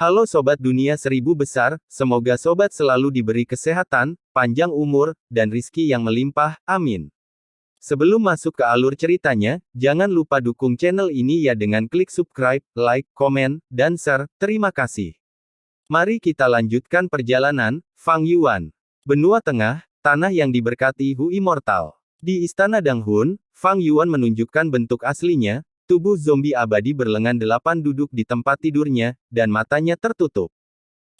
Halo Sobat Dunia Seribu Besar, semoga Sobat selalu diberi kesehatan, panjang umur, dan rizki yang melimpah, amin. Sebelum masuk ke alur ceritanya, jangan lupa dukung channel ini ya dengan klik subscribe, like, komen, dan share, terima kasih. Mari kita lanjutkan perjalanan, Fang Yuan. Benua Tengah, tanah yang diberkati Hu Immortal. Di Istana Danghun, Fang Yuan menunjukkan bentuk aslinya. Tubuh zombie abadi berlengan 8 duduk di tempat tidurnya, dan matanya tertutup.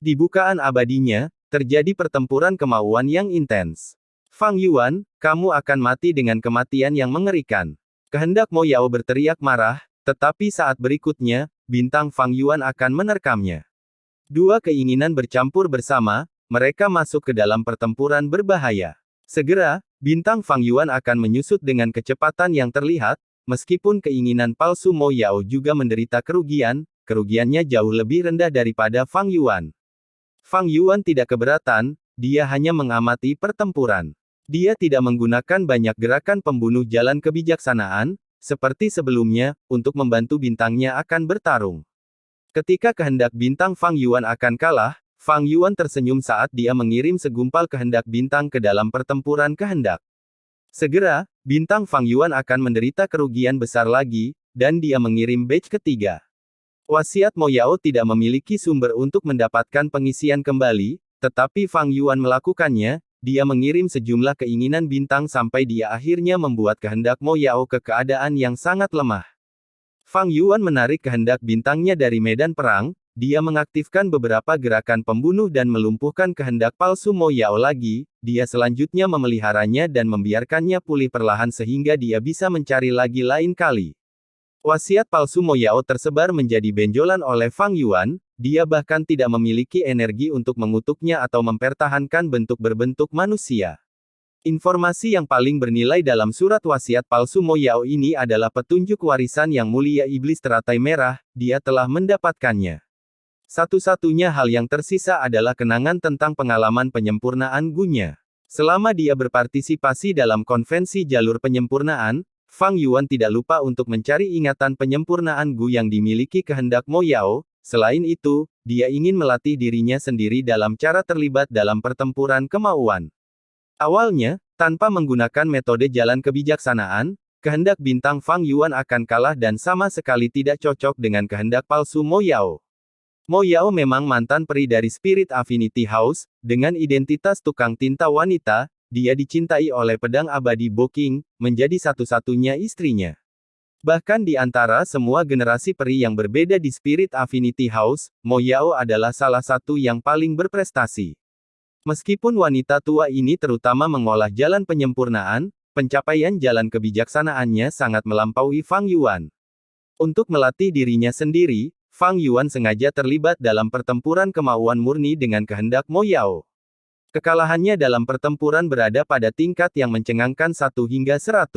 Di bukaan abadinya, terjadi pertempuran kemauan yang intens. Fang Yuan, kamu akan mati dengan kematian yang mengerikan. Kehendak Mo Yao berteriak marah, tetapi saat berikutnya, bintang Fang Yuan akan menerkamnya. Dua keinginan bercampur bersama, mereka masuk ke dalam pertempuran berbahaya. Segera, bintang Fang Yuan akan menyusut dengan kecepatan yang terlihat. Meskipun keinginan palsu Mo Yao juga menderita kerugian, kerugiannya jauh lebih rendah daripada Fang Yuan. Fang Yuan tidak keberatan, dia hanya mengamati pertempuran. Dia tidak menggunakan banyak gerakan pembunuh jalan kebijaksanaan, seperti sebelumnya, untuk membantu bintangnya akan bertarung. Ketika kehendak bintang Fang Yuan akan kalah, Fang Yuan tersenyum saat dia mengirim segumpal kehendak bintang ke dalam pertempuran kehendak. Segera, bintang Fang Yuan akan menderita kerugian besar lagi, dan dia mengirim batch ketiga. Wasiat Mo Yao tidak memiliki sumber untuk mendapatkan pengisian kembali, tetapi Fang Yuan melakukannya, dia mengirim sejumlah keinginan bintang sampai dia akhirnya membuat kehendak Mo Yao ke keadaan yang sangat lemah. Fang Yuan menarik kehendak bintangnya dari medan perang, dia mengaktifkan beberapa gerakan pembunuh dan melumpuhkan kehendak palsu Mo Yao lagi, dia selanjutnya memeliharanya dan membiarkannya pulih perlahan sehingga dia bisa mencari lagi lain kali. Wasiat palsu Mo Yao tersebar menjadi benjolan oleh Fang Yuan, dia bahkan tidak memiliki energi untuk mengutuknya atau mempertahankan bentuk berbentuk manusia. Informasi yang paling bernilai dalam surat wasiat palsu Mo Yao ini adalah petunjuk warisan yang mulia iblis teratai merah, dia telah mendapatkannya. Satu-satunya hal yang tersisa adalah kenangan tentang pengalaman penyempurnaan Gu-nya. Selama dia berpartisipasi dalam konvensi jalur penyempurnaan, Fang Yuan tidak lupa untuk mencari ingatan penyempurnaan Gu yang dimiliki kehendak Mo Yao. Selain itu, dia ingin melatih dirinya sendiri dalam cara terlibat dalam pertempuran kemauan. Awalnya, tanpa menggunakan metode jalan kebijaksanaan, kehendak bintang Fang Yuan akan kalah dan sama sekali tidak cocok dengan kehendak palsu Mo Yao. Mo Yao memang mantan peri dari Spirit Affinity House, dengan identitas tukang tinta wanita, dia dicintai oleh pedang abadi Bo King, menjadi satu-satunya istrinya. Bahkan di antara semua generasi peri yang berbeda di Spirit Affinity House, Mo Yao adalah salah satu yang paling berprestasi. Meskipun wanita tua ini terutama mengolah jalan penyempurnaan, pencapaian jalan kebijaksanaannya sangat melampaui Fang Yuan. Untuk melatih dirinya sendiri, Fang Yuan sengaja terlibat dalam pertempuran kemauan murni dengan kehendak Mo Yao. Kekalahannya dalam pertempuran berada pada tingkat yang mencengangkan 1 hingga 100.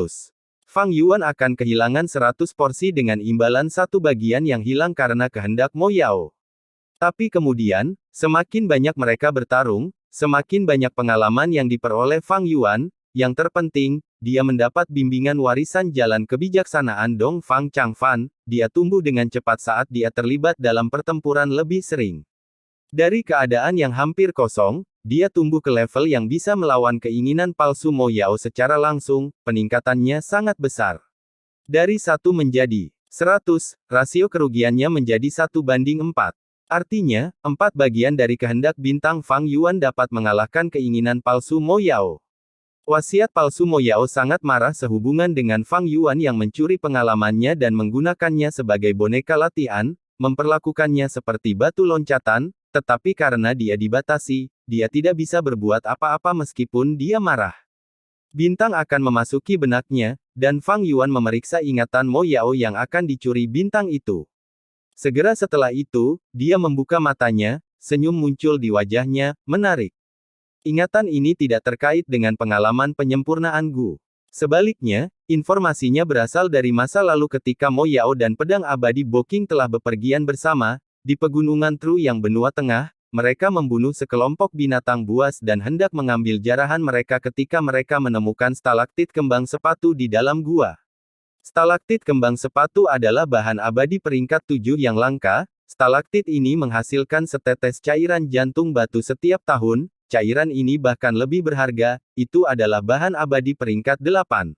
Fang Yuan akan kehilangan 100 porsi dengan imbalan satu bagian yang hilang karena kehendak Mo Yao. Tapi kemudian, semakin banyak mereka bertarung, semakin banyak pengalaman yang diperoleh Fang Yuan, yang terpenting, dia mendapat bimbingan warisan jalan kebijaksanaan Dong Fang Changfan, dia tumbuh dengan cepat saat dia terlibat dalam pertempuran lebih sering. Dari keadaan yang hampir kosong, dia tumbuh ke level yang bisa melawan keinginan palsu Mo Yao secara langsung, peningkatannya sangat besar. Dari 1 menjadi 100, rasio kerugiannya menjadi 1:4. Artinya, 4 bagian dari kehendak bintang Fang Yuan dapat mengalahkan keinginan palsu Mo Yao. Wasiat palsu Mo Yao sangat marah sehubungan dengan Fang Yuan yang mencuri pengalamannya dan menggunakannya sebagai boneka latihan, memperlakukannya seperti batu loncatan, tetapi karena dia dibatasi, dia tidak bisa berbuat apa-apa meskipun dia marah. Bintang akan memasuki benaknya, dan Fang Yuan memeriksa ingatan Mo Yao yang akan dicuri bintang itu. Segera setelah itu, dia membuka matanya, senyum muncul di wajahnya, menarik. Ingatan ini tidak terkait dengan pengalaman penyempurnaan Gu. Sebaliknya, informasinya berasal dari masa lalu ketika Mo Yao dan pedang abadi Bo King telah bepergian bersama, di pegunungan Tru yang benua tengah, mereka membunuh sekelompok binatang buas dan hendak mengambil jarahan mereka ketika mereka menemukan stalaktit kembang sepatu di dalam gua. Stalaktit kembang sepatu adalah bahan abadi peringkat 7 yang langka, stalaktit ini menghasilkan setetes cairan jantung batu setiap tahun, cairan ini bahkan lebih berharga, itu adalah bahan abadi peringkat 8.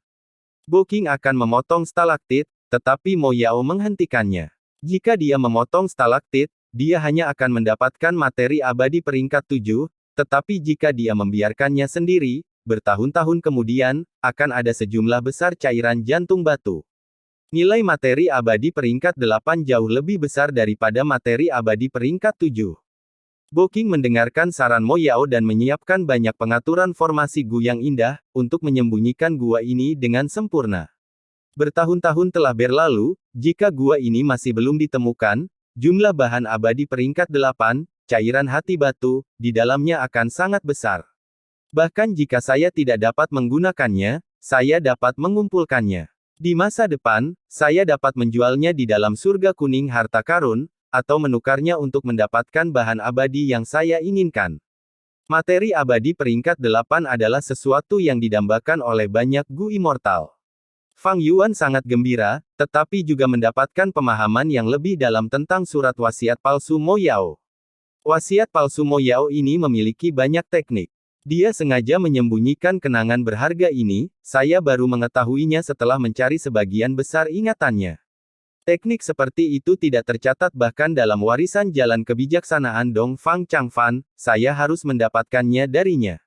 Boking akan memotong stalaktit, tetapi Mo Yao menghentikannya. Jika dia memotong stalaktit, dia hanya akan mendapatkan materi abadi peringkat 7, tetapi jika dia membiarkannya sendiri, bertahun-tahun kemudian, akan ada sejumlah besar cairan jantung batu. Nilai materi abadi peringkat 8 jauh lebih besar daripada materi abadi peringkat 7. Boking mendengarkan saran Mo Yao dan menyiapkan banyak pengaturan formasi gu yang indah, untuk menyembunyikan gua ini dengan sempurna. Bertahun-tahun telah berlalu, jika gua ini masih belum ditemukan, jumlah bahan abadi peringkat 8, cairan hati batu, di dalamnya akan sangat besar. Bahkan jika saya tidak dapat menggunakannya, saya dapat mengumpulkannya. Di masa depan, saya dapat menjualnya di dalam surga kuning harta karun, atau menukarnya untuk mendapatkan bahan abadi yang saya inginkan. Materi abadi peringkat 8 adalah sesuatu yang didambakan oleh banyak gu immortal. Fang Yuan sangat gembira, tetapi juga mendapatkan pemahaman yang lebih dalam tentang surat wasiat palsu Mo Yao. Wasiat palsu Mo Yao ini memiliki banyak teknik. Dia sengaja menyembunyikan kenangan berharga ini, saya baru mengetahuinya setelah mencari sebagian besar ingatannya. Teknik seperti itu tidak tercatat bahkan dalam warisan jalan kebijaksanaan Dong Fang Changfan, saya harus mendapatkannya darinya.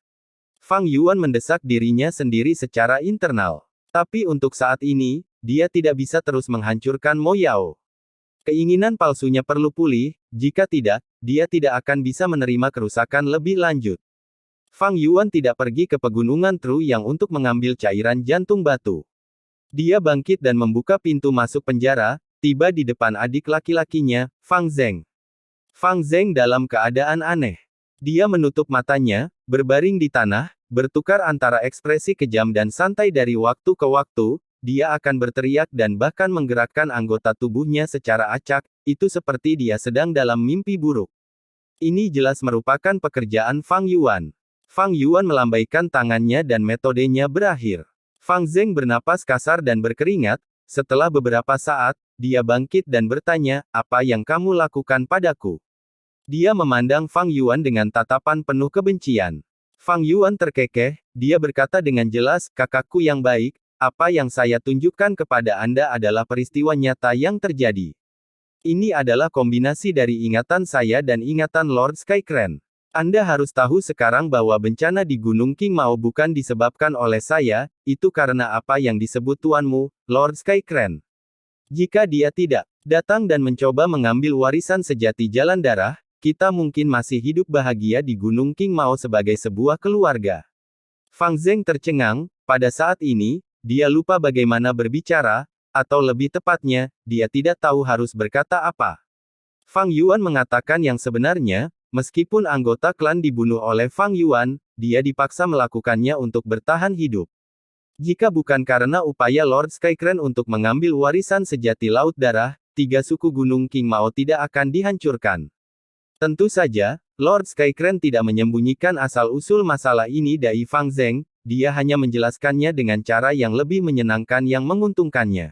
Fang Yuan mendesak dirinya sendiri secara internal. Tapi untuk saat ini, dia tidak bisa terus menghancurkan Mo Yao. Keinginan palsunya perlu pulih, jika tidak, dia tidak akan bisa menerima kerusakan lebih lanjut. Fang Yuan tidak pergi ke pegunungan Truyang untuk mengambil cairan jantung batu. Dia bangkit dan membuka pintu masuk penjara, tiba di depan adik laki-lakinya, Fang Zheng. Fang Zheng dalam keadaan aneh. Dia menutup matanya, berbaring di tanah, bertukar antara ekspresi kejam dan santai dari waktu ke waktu, dia akan berteriak dan bahkan menggerakkan anggota tubuhnya secara acak, itu seperti dia sedang dalam mimpi buruk. Ini jelas merupakan pekerjaan Fang Yuan. Fang Yuan melambaikan tangannya dan metodenya berakhir. Fang Zheng bernapas kasar dan berkeringat, setelah beberapa saat, dia bangkit dan bertanya, apa yang kamu lakukan padaku? Dia memandang Fang Yuan dengan tatapan penuh kebencian. Fang Yuan terkekeh, dia berkata dengan jelas, kakakku yang baik, apa yang saya tunjukkan kepada Anda adalah peristiwa nyata yang terjadi. Ini adalah kombinasi dari ingatan saya dan ingatan Lord Skycrane. Anda harus tahu sekarang bahwa bencana di Gunung King Mao bukan disebabkan oleh saya, itu karena apa yang disebut tuanmu, Lord Skycrane. Jika dia tidak datang dan mencoba mengambil warisan sejati jalan darah, kita mungkin masih hidup bahagia di Gunung King Mao sebagai sebuah keluarga. Fang Zheng tercengang, pada saat ini, dia lupa bagaimana berbicara, atau lebih tepatnya, dia tidak tahu harus berkata apa. Fang Yuan mengatakan yang sebenarnya, meskipun anggota klan dibunuh oleh Fang Yuan, dia dipaksa melakukannya untuk bertahan hidup. Jika bukan karena upaya Lord Skycrane untuk mengambil warisan sejati Laut Darah, 3 suku Gunung King Mao tidak akan dihancurkan. Tentu saja, Lord Skycrane tidak menyembunyikan asal-usul masalah ini dari Fang Zheng, dia hanya menjelaskannya dengan cara yang lebih menyenangkan yang menguntungkannya.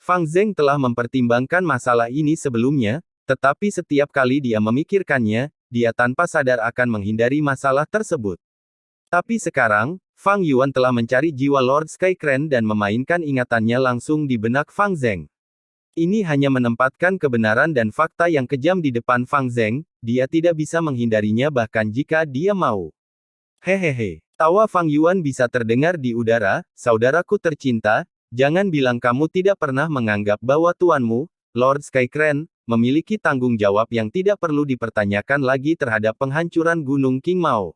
Fang Zheng telah mempertimbangkan masalah ini sebelumnya, tetapi setiap kali dia memikirkannya, dia tanpa sadar akan menghindari masalah tersebut. Tapi sekarang, Fang Yuan telah mencari jiwa Lord Skycrane dan memainkan ingatannya langsung di benak Fang Zheng. Ini hanya menempatkan kebenaran dan fakta yang kejam di depan Fang Zheng, dia tidak bisa menghindarinya bahkan jika dia mau. Hehehe. Tawa Fang Yuan bisa terdengar di udara, saudaraku tercinta, jangan bilang kamu tidak pernah menganggap bahwa tuanmu, Lord Skycrane, memiliki tanggung jawab yang tidak perlu dipertanyakan lagi terhadap penghancuran Gunung King Mao.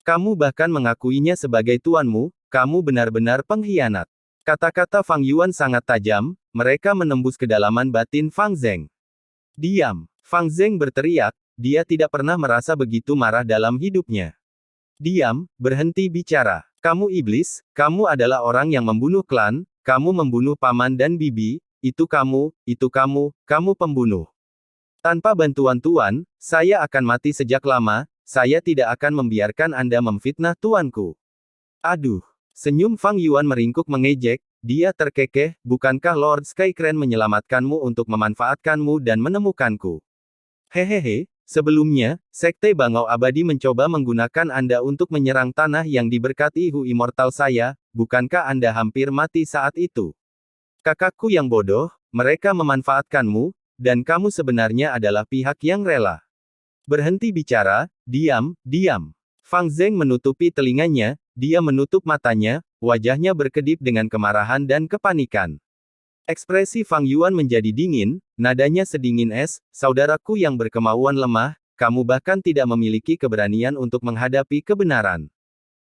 Kamu bahkan mengakuinya sebagai tuanmu, kamu benar-benar pengkhianat. Kata-kata Fang Yuan sangat tajam, mereka menembus kedalaman batin Fang Zheng. Diam. Fang Zheng berteriak, dia tidak pernah merasa begitu marah dalam hidupnya. Diam, berhenti bicara. Kamu iblis, kamu adalah orang yang membunuh klan, kamu membunuh paman dan bibi, itu kamu pembunuh. Tanpa bantuan Tuan, saya akan mati sejak lama, saya tidak akan membiarkan Anda memfitnah tuanku. Aduh. Senyum Fang Yuan meringkuk mengejek, dia terkekeh, bukankah Lord Skycrane menyelamatkanmu untuk memanfaatkanmu dan menemukanku? Hehehe, sebelumnya, Sekte Bangau Abadi mencoba menggunakan Anda untuk menyerang tanah yang diberkati Hu Immortal saya, bukankah Anda hampir mati saat itu? Kakakku yang bodoh, mereka memanfaatkanmu, dan kamu sebenarnya adalah pihak yang rela. Berhenti bicara, diam, diam. Fang Zeng menutupi telinganya, dia menutup matanya, wajahnya berkedip dengan kemarahan dan kepanikan. Ekspresi Fang Yuan menjadi dingin, nadanya sedingin es, saudaraku yang berkemauan lemah, kamu bahkan tidak memiliki keberanian untuk menghadapi kebenaran.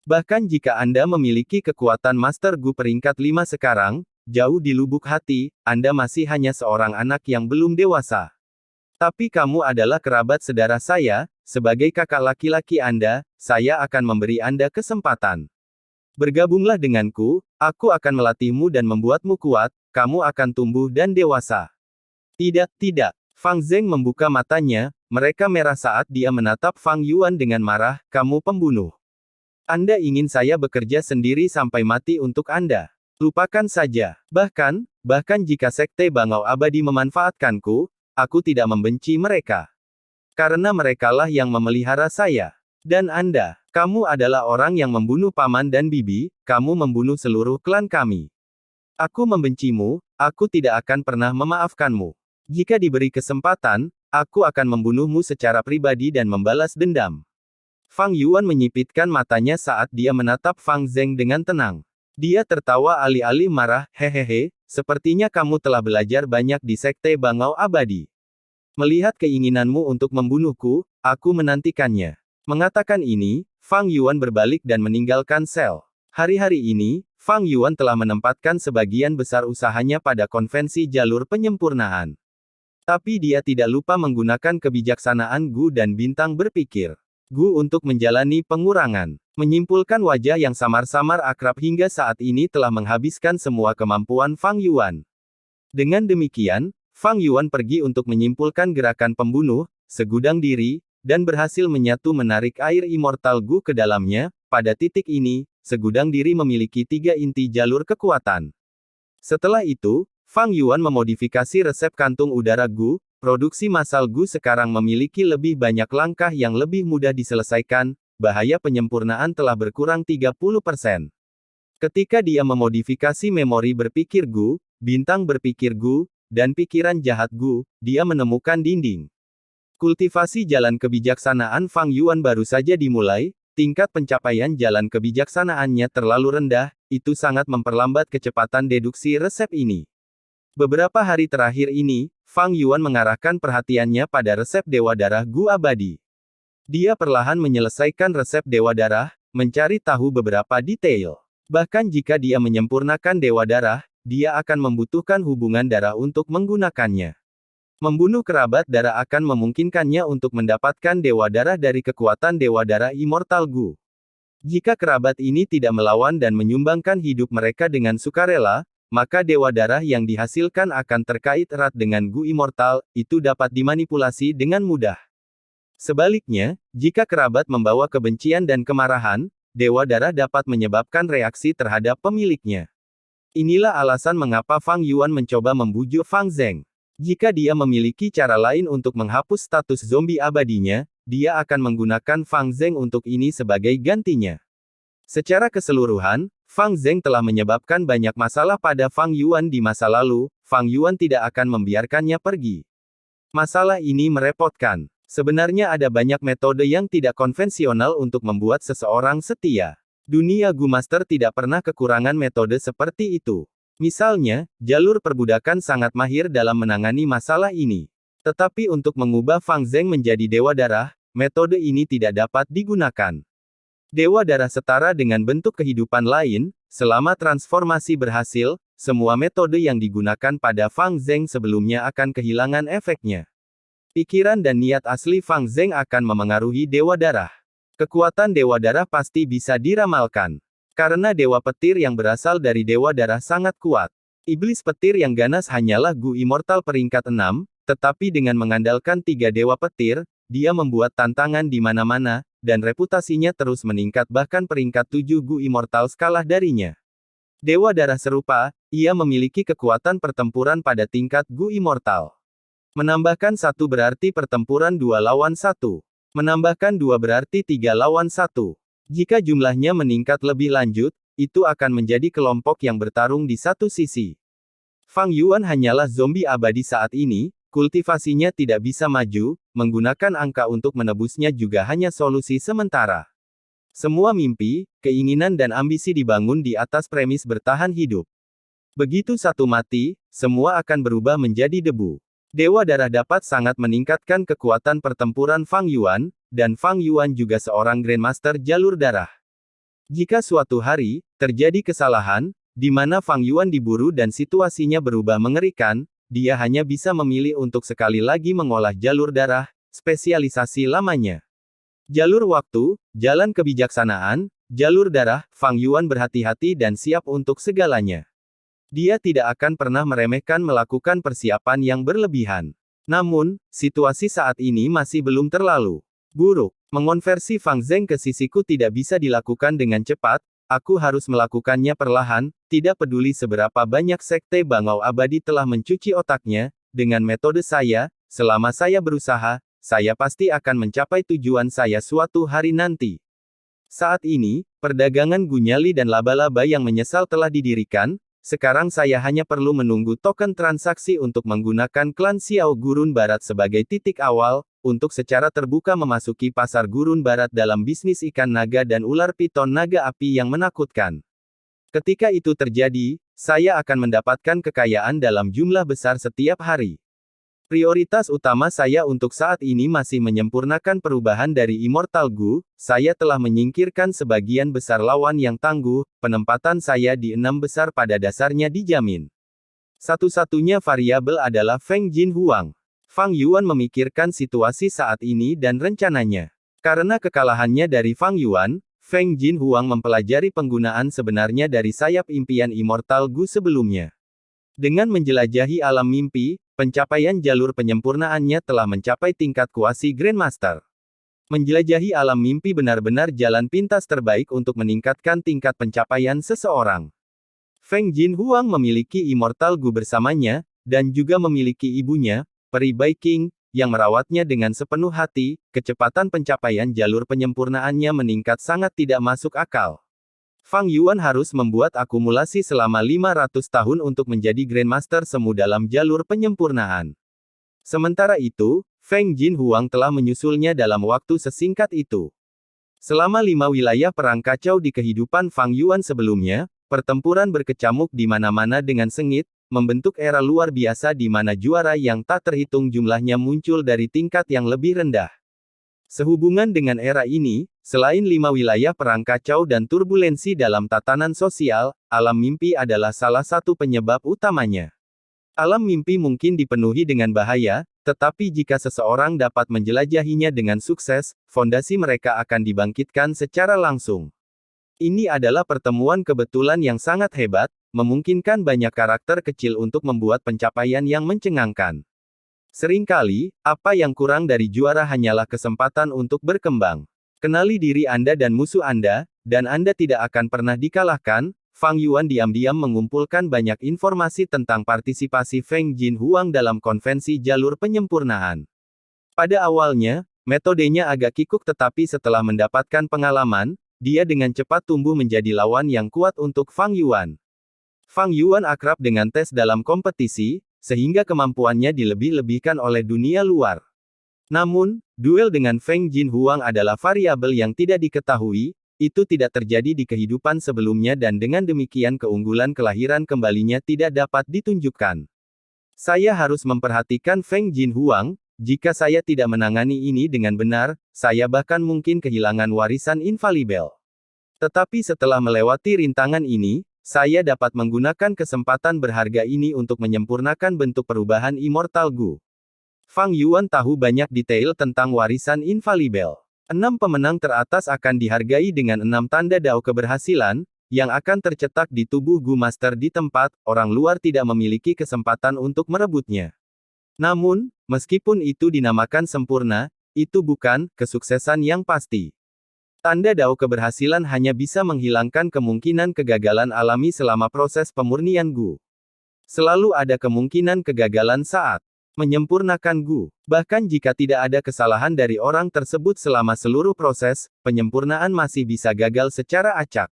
Bahkan jika Anda memiliki kekuatan Master Gu peringkat 5 sekarang, jauh di lubuk hati, Anda masih hanya seorang anak yang belum dewasa. Tapi kamu adalah kerabat saudara saya, sebagai kakak laki-laki Anda, saya akan memberi Anda kesempatan. Bergabunglah denganku, aku akan melatihmu dan membuatmu kuat, kamu akan tumbuh dan dewasa. Tidak, tidak. Fang Zeng membuka matanya, mereka merah saat dia menatap Fang Yuan dengan marah, kamu pembunuh. Anda ingin saya bekerja sendiri sampai mati untuk Anda. Lupakan saja. Bahkan jika Sekte Bangau Abadi memanfaatkanku, aku tidak membenci mereka. Karena merekalah yang memelihara saya. Dan Anda, kamu adalah orang yang membunuh paman dan bibi, kamu membunuh seluruh klan kami. Aku membencimu, aku tidak akan pernah memaafkanmu. Jika diberi kesempatan, aku akan membunuhmu secara pribadi dan membalas dendam. Fang Yuan menyipitkan matanya saat dia menatap Fang Zeng dengan tenang. Dia tertawa alih-alih marah, hehehe, sepertinya kamu telah belajar banyak di Sekte Bangau Abadi. Melihat keinginanmu untuk membunuhku, aku menantikannya. Mengatakan ini, Fang Yuan berbalik dan meninggalkan sel. Hari-hari ini, Fang Yuan telah menempatkan sebagian besar usahanya pada konvensi jalur penyempurnaan. Tapi dia tidak lupa menggunakan kebijaksanaan Gu dan bintang berpikir. Gu untuk menjalani pengurangan. Menyimpulkan wajah yang samar-samar akrab hingga saat ini telah menghabiskan semua kemampuan Fang Yuan. Dengan demikian, Fang Yuan pergi untuk menyimpulkan gerakan pembunuh, segudang diri, dan berhasil menyatu menarik air immortal Gu ke dalamnya. Pada titik ini, segudang diri memiliki 3 inti jalur kekuatan. Setelah itu, Fang Yuan memodifikasi resep kantung udara Gu. Produksi massal Gu sekarang memiliki lebih banyak langkah yang lebih mudah diselesaikan, bahaya penyempurnaan telah berkurang 30%. Ketika dia memodifikasi memori berpikir Gu, bintang berpikir Gu, dan pikiran jahat Gu, dia menemukan dinding. Kultivasi jalan kebijaksanaan Fang Yuan baru saja dimulai, tingkat pencapaian jalan kebijaksanaannya terlalu rendah, itu sangat memperlambat kecepatan deduksi resep ini. Beberapa hari terakhir ini, Fang Yuan mengarahkan perhatiannya pada resep Dewa Darah Gu Abadi. Dia perlahan menyelesaikan resep Dewa Darah, mencari tahu beberapa detail. Bahkan jika dia menyempurnakan Dewa Darah, dia akan membutuhkan hubungan darah untuk menggunakannya. Membunuh kerabat darah akan memungkinkannya untuk mendapatkan Dewa Darah dari kekuatan Dewa Darah Immortal Gu. Jika kerabat ini tidak melawan dan menyumbangkan hidup mereka dengan sukarela, maka Dewa Darah yang dihasilkan akan terkait erat dengan Gu Immortal, itu dapat dimanipulasi dengan mudah. Sebaliknya, jika kerabat membawa kebencian dan kemarahan, Dewa Darah dapat menyebabkan reaksi terhadap pemiliknya. Inilah alasan mengapa Fang Yuan mencoba membujuk Fang Zeng. Jika dia memiliki cara lain untuk menghapus status zombie abadinya, dia akan menggunakan Fang Zeng untuk ini sebagai gantinya. Secara keseluruhan, Fang Zeng telah menyebabkan banyak masalah pada Fang Yuan di masa lalu, Fang Yuan tidak akan membiarkannya pergi. Masalah ini merepotkan. Sebenarnya ada banyak metode yang tidak konvensional untuk membuat seseorang setia. Dunia Gu Master tidak pernah kekurangan metode seperti itu. Misalnya, jalur perbudakan sangat mahir dalam menangani masalah ini. Tetapi untuk mengubah Fang Zeng menjadi Dewa Darah, metode ini tidak dapat digunakan. Dewa Darah setara dengan bentuk kehidupan lain, selama transformasi berhasil, semua metode yang digunakan pada Fang Zeng sebelumnya akan kehilangan efeknya. Pikiran dan niat asli Fang Zeng akan memengaruhi Dewa Darah. Kekuatan Dewa Darah pasti bisa diramalkan. Karena Dewa Petir yang berasal dari Dewa Darah sangat kuat. Iblis Petir yang ganas hanyalah Gu Immortal peringkat 6, tetapi dengan mengandalkan 3 Dewa Petir, dia membuat tantangan di mana-mana, dan reputasinya terus meningkat bahkan peringkat 7 Gu Immortal kalah darinya. Dewa Darah serupa, ia memiliki kekuatan pertempuran pada tingkat Gu Immortal. Menambahkan 1 berarti pertempuran 2 lawan 1. Menambahkan 2 berarti 3 lawan 1. Jika jumlahnya meningkat lebih lanjut, itu akan menjadi kelompok yang bertarung di satu sisi. Fang Yuan hanyalah zombie abadi saat ini, kultivasinya tidak bisa maju, menggunakan angka untuk menebusnya juga hanya solusi sementara. Semua mimpi, keinginan dan ambisi dibangun di atas premis bertahan hidup. Begitu satu mati, semua akan berubah menjadi debu. Dewa Darah dapat sangat meningkatkan kekuatan pertempuran Fang Yuan, dan Fang Yuan juga seorang Grandmaster jalur darah. Jika suatu hari, terjadi kesalahan, di mana Fang Yuan diburu dan situasinya berubah mengerikan, dia hanya bisa memilih untuk sekali lagi mengolah jalur darah, spesialisasi lamanya. Jalur waktu, jalan kebijaksanaan, jalur darah, Fang Yuan berhati-hati dan siap untuk segalanya. Dia tidak akan pernah meremehkan melakukan persiapan yang berlebihan. Namun, situasi saat ini masih belum terlalu buruk. Mengonversi Fang Zheng ke sisiku tidak bisa dilakukan dengan cepat, aku harus melakukannya perlahan, tidak peduli seberapa banyak sekte bangau abadi telah mencuci otaknya, dengan metode saya, selama saya berusaha, saya pasti akan mencapai tujuan saya suatu hari nanti. Saat ini, perdagangan Gunyali dan laba-laba yang menyesal telah didirikan. Sekarang saya hanya perlu menunggu token transaksi untuk menggunakan klan Xiao Gurun Barat sebagai titik awal, untuk secara terbuka memasuki pasar Gurun Barat dalam bisnis ikan naga dan ular piton naga api yang menakutkan. Ketika itu terjadi, saya akan mendapatkan kekayaan dalam jumlah besar setiap hari. Prioritas utama saya untuk saat ini masih menyempurnakan perubahan dari Immortal Gu, saya telah menyingkirkan sebagian besar lawan yang tangguh, penempatan saya di 6 besar pada dasarnya dijamin. Satu-satunya variabel adalah Feng Jin Huang. Fang Yuan memikirkan situasi saat ini dan rencananya. Karena kekalahannya dari Fang Yuan, Feng Jin Huang mempelajari penggunaan sebenarnya dari sayap impian Immortal Gu sebelumnya. Dengan menjelajahi alam mimpi, pencapaian jalur penyempurnaannya telah mencapai tingkat kuasi Grandmaster. Menjelajahi alam mimpi benar-benar jalan pintas terbaik untuk meningkatkan tingkat pencapaian seseorang. Feng Jin Huang memiliki Immortal Gu bersamanya, dan juga memiliki ibunya, Peri Bai Qing, yang merawatnya dengan sepenuh hati. Kecepatan pencapaian jalur penyempurnaannya meningkat sangat tidak masuk akal. Fang Yuan harus membuat akumulasi selama 500 tahun untuk menjadi Grandmaster semu dalam jalur penyempurnaan. Sementara itu, Feng Jin Huang telah menyusulnya dalam waktu sesingkat itu. Selama 5 wilayah perang kacau di kehidupan Fang Yuan sebelumnya, pertempuran berkecamuk di mana-mana dengan sengit, membentuk era luar biasa di mana juara yang tak terhitung jumlahnya muncul dari tingkat yang lebih rendah. Sehubungan dengan era ini, selain 5 wilayah perang kacau dan turbulensi dalam tatanan sosial, alam mimpi adalah salah satu penyebab utamanya. Alam mimpi mungkin dipenuhi dengan bahaya, tetapi jika seseorang dapat menjelajahinya dengan sukses, fondasi mereka akan dibangkitkan secara langsung. Ini adalah pertemuan kebetulan yang sangat hebat, memungkinkan banyak karakter kecil untuk membuat pencapaian yang mencengangkan. Seringkali, apa yang kurang dari juara hanyalah kesempatan untuk berkembang. Kenali diri Anda dan musuh Anda, dan Anda tidak akan pernah dikalahkan. Fang Yuan diam-diam mengumpulkan banyak informasi tentang partisipasi Feng Jin Huang dalam konvensi jalur penyempurnaan. Pada awalnya, metodenya agak kikuk tetapi setelah mendapatkan pengalaman, dia dengan cepat tumbuh menjadi lawan yang kuat untuk Fang Yuan. Fang Yuan akrab dengan tes dalam kompetisi, sehingga kemampuannya dilebih-lebihkan oleh dunia luar. Namun, duel dengan Feng Jin Huang adalah variabel yang tidak diketahui, itu tidak terjadi di kehidupan sebelumnya dan dengan demikian keunggulan kelahiran kembalinya tidak dapat ditunjukkan. Saya harus memperhatikan Feng Jin Huang, jika saya tidak menangani ini dengan benar, saya bahkan mungkin kehilangan warisan infalibel. Tetapi setelah melewati rintangan ini, saya dapat menggunakan kesempatan berharga ini untuk menyempurnakan bentuk perubahan Immortal Gu. Fang Yuan tahu banyak detail tentang warisan infalibel. 6 pemenang teratas akan dihargai dengan 6 tanda dao keberhasilan, yang akan tercetak di tubuh Gu Master di tempat, orang luar tidak memiliki kesempatan untuk merebutnya. Namun, meskipun itu dinamakan sempurna, itu bukan kesuksesan yang pasti. Tanda dao keberhasilan hanya bisa menghilangkan kemungkinan kegagalan alami selama proses pemurnian Gu. Selalu ada kemungkinan kegagalan saat Menyempurnakan Gu. Bahkan jika tidak ada kesalahan dari orang tersebut selama seluruh proses, penyempurnaan masih bisa gagal secara acak.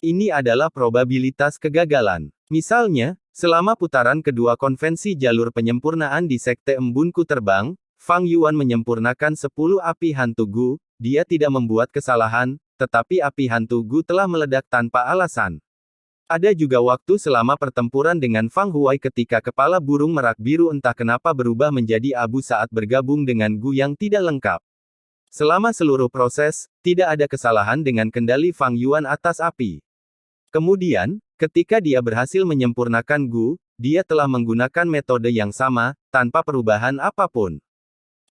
Ini adalah probabilitas kegagalan. Misalnya, selama putaran kedua konvensi jalur penyempurnaan di Sekte Embunku Terbang, Fang Yuan menyempurnakan 10 api hantu Gu, dia tidak membuat kesalahan, tetapi api hantu Gu telah meledak tanpa alasan. Ada juga waktu selama pertempuran dengan Fang Huai ketika kepala burung merak biru entah kenapa berubah menjadi abu saat bergabung dengan Gu yang tidak lengkap. Selama seluruh proses, tidak ada kesalahan dengan kendali Fang Yuan atas api. Kemudian, ketika dia berhasil menyempurnakan Gu, dia telah menggunakan metode yang sama, tanpa perubahan apapun.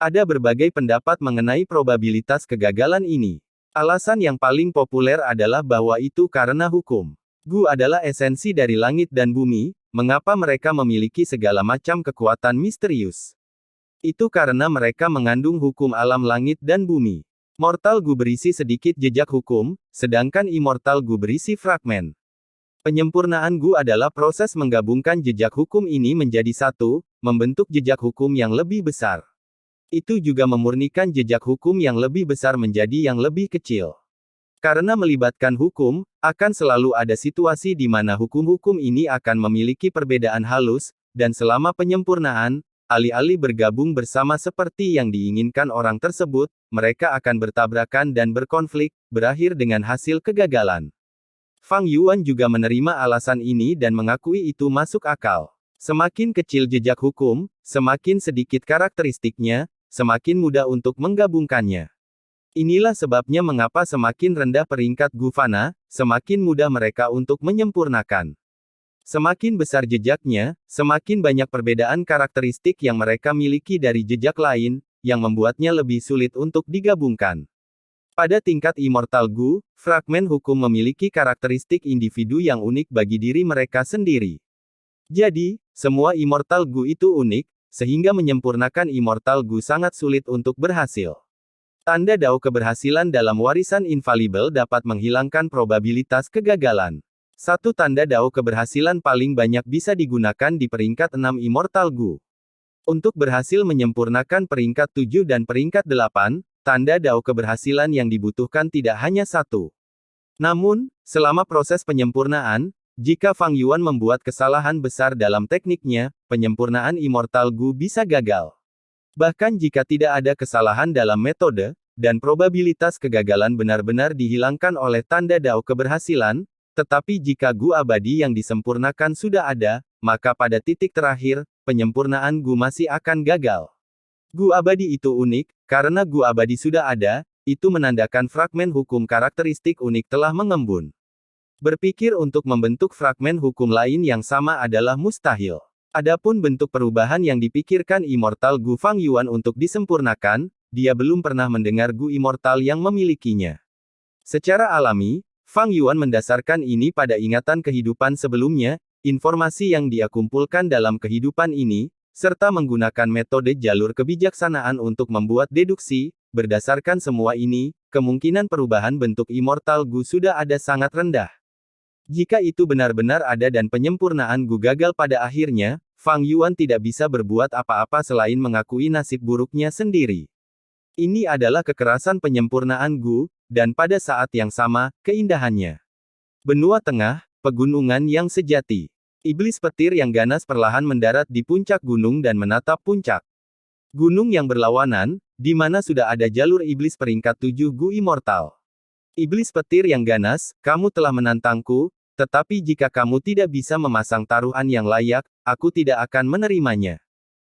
Ada berbagai pendapat mengenai probabilitas kegagalan ini. Alasan yang paling populer adalah bahwa itu karena hukum. Gu adalah esensi dari langit dan bumi, mengapa mereka memiliki segala macam kekuatan misterius? Itu karena mereka mengandung hukum alam langit dan bumi. Mortal Gu berisi sedikit jejak hukum, sedangkan Immortal Gu berisi fragmen. Penyempurnaan Gu adalah proses menggabungkan jejak hukum ini menjadi satu, membentuk jejak hukum yang lebih besar. Itu juga memurnikan jejak hukum yang lebih besar menjadi yang lebih kecil. Karena melibatkan hukum, akan selalu ada situasi di mana hukum-hukum ini akan memiliki perbedaan halus, dan selama penyempurnaan, alih-alih bergabung bersama seperti yang diinginkan orang tersebut, mereka akan bertabrakan dan berkonflik, berakhir dengan hasil kegagalan. Fang Yuan juga menerima alasan ini dan mengakui itu masuk akal. Semakin kecil jejak hukum, semakin sedikit karakteristiknya, semakin mudah untuk menggabungkannya. Inilah sebabnya mengapa semakin rendah peringkat Gu Fana, semakin mudah mereka untuk menyempurnakan. Semakin besar jejaknya, semakin banyak perbedaan karakteristik yang mereka miliki dari jejak lain, yang membuatnya lebih sulit untuk digabungkan. Pada tingkat Immortal Gu, fragmen hukum memiliki karakteristik individu yang unik bagi diri mereka sendiri. Jadi, semua Immortal Gu itu unik, sehingga menyempurnakan Immortal Gu sangat sulit untuk berhasil. Tanda Dao keberhasilan dalam warisan infalibel dapat menghilangkan probabilitas kegagalan. Satu tanda Dao keberhasilan paling banyak bisa digunakan di peringkat 6 Immortal Gu. Untuk berhasil menyempurnakan peringkat 7 dan peringkat 8, tanda Dao keberhasilan yang dibutuhkan tidak hanya satu. Namun, selama proses penyempurnaan, jika Fang Yuan membuat kesalahan besar dalam tekniknya, penyempurnaan Immortal Gu bisa gagal. Bahkan jika tidak ada kesalahan dalam metode, dan probabilitas kegagalan benar-benar dihilangkan oleh tanda Dao keberhasilan, tetapi jika Gu abadi yang disempurnakan sudah ada, maka pada titik terakhir, penyempurnaan Gu masih akan gagal. Gu abadi itu unik, karena Gu abadi sudah ada, itu menandakan fragmen hukum karakteristik unik telah mengembun. Berpikir untuk membentuk fragmen hukum lain yang sama adalah mustahil. Adapun bentuk perubahan yang dipikirkan Immortal Gu Fang Yuan untuk disempurnakan, dia belum pernah mendengar Gu Immortal yang memilikinya. Secara alami, Fang Yuan mendasarkan ini pada ingatan kehidupan sebelumnya, informasi yang dia kumpulkan dalam kehidupan ini, serta menggunakan metode jalur kebijaksanaan untuk membuat deduksi. Berdasarkan semua ini, kemungkinan perubahan bentuk Immortal Gu sudah ada sangat rendah. Jika itu benar-benar ada dan penyempurnaan Gu gagal pada akhirnya, Fang Yuan tidak bisa berbuat apa-apa selain mengakui nasib buruknya sendiri. Ini adalah kekerasan penyempurnaan Gu, dan pada saat yang sama, keindahannya. Benua Tengah, pegunungan yang sejati. Iblis petir yang ganas perlahan mendarat di puncak gunung dan menatap puncak gunung yang berlawanan, di mana sudah ada jalur iblis peringkat 7 Gu Immortal. Iblis petir yang ganas, kamu telah menantangku, tetapi jika kamu tidak bisa memasang taruhan yang layak, aku tidak akan menerimanya.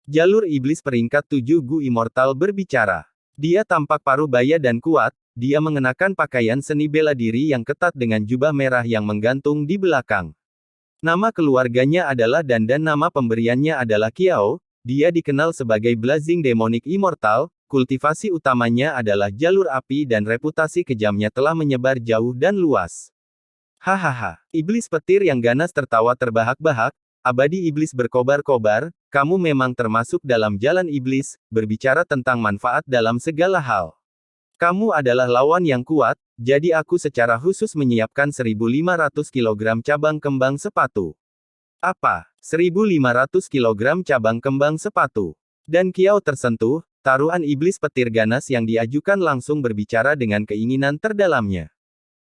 Jalur iblis peringkat 7 Gu Immortal berbicara. Dia tampak paruh baya dan kuat, dia mengenakan pakaian seni bela diri yang ketat dengan jubah merah yang menggantung di belakang. Nama keluarganya adalah Dan dan nama pemberiannya adalah Kiao, dia dikenal sebagai Blazing Demonic Immortal, kultivasi utamanya adalah jalur api dan reputasi kejamnya telah menyebar jauh dan luas. Hahaha, iblis petir yang ganas tertawa terbahak-bahak, abadi iblis berkobar-kobar, kamu memang termasuk dalam jalan iblis, berbicara tentang manfaat dalam segala hal. Kamu adalah lawan yang kuat, jadi aku secara khusus menyiapkan 1.500 kg cabang kembang sepatu. Apa? 1.500 kg cabang kembang sepatu. Dan Kiao tersentuh, taruhan iblis petir ganas yang diajukan langsung berbicara dengan keinginan terdalamnya.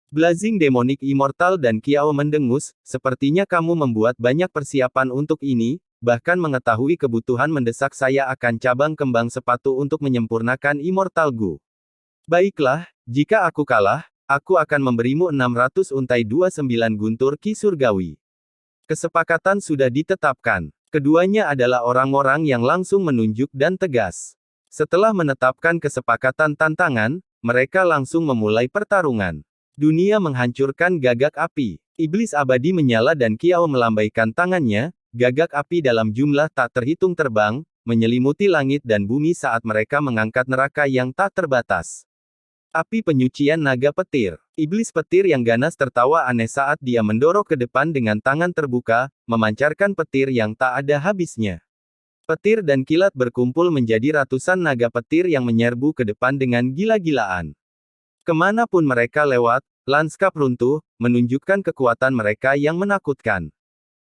Blazing Demonic Immortal dan Kiao mendengus, sepertinya kamu membuat banyak persiapan untuk ini, bahkan mengetahui kebutuhan mendesak saya akan cabang kembang sepatu untuk menyempurnakan Immortal Gu. Baiklah, jika aku kalah, aku akan memberimu 600 untai 29 guntur ki surgawi. Kesepakatan sudah ditetapkan. Keduanya adalah orang-orang yang langsung menunjuk dan tegas. Setelah menetapkan kesepakatan tantangan, mereka langsung memulai pertarungan. Dunia menghancurkan gagak api. Iblis abadi menyala dan Kiao melambaikan tangannya, gagak api dalam jumlah tak terhitung terbang, menyelimuti langit dan bumi saat mereka mengangkat neraka yang tak terbatas. Api penyucian naga petir. Iblis petir yang ganas tertawa aneh saat dia mendorong ke depan dengan tangan terbuka, memancarkan petir yang tak ada habisnya. Petir dan kilat berkumpul menjadi ratusan naga petir yang menyerbu ke depan dengan gila-gilaan. Kemanapun mereka lewat, lanskap runtuh, menunjukkan kekuatan mereka yang menakutkan.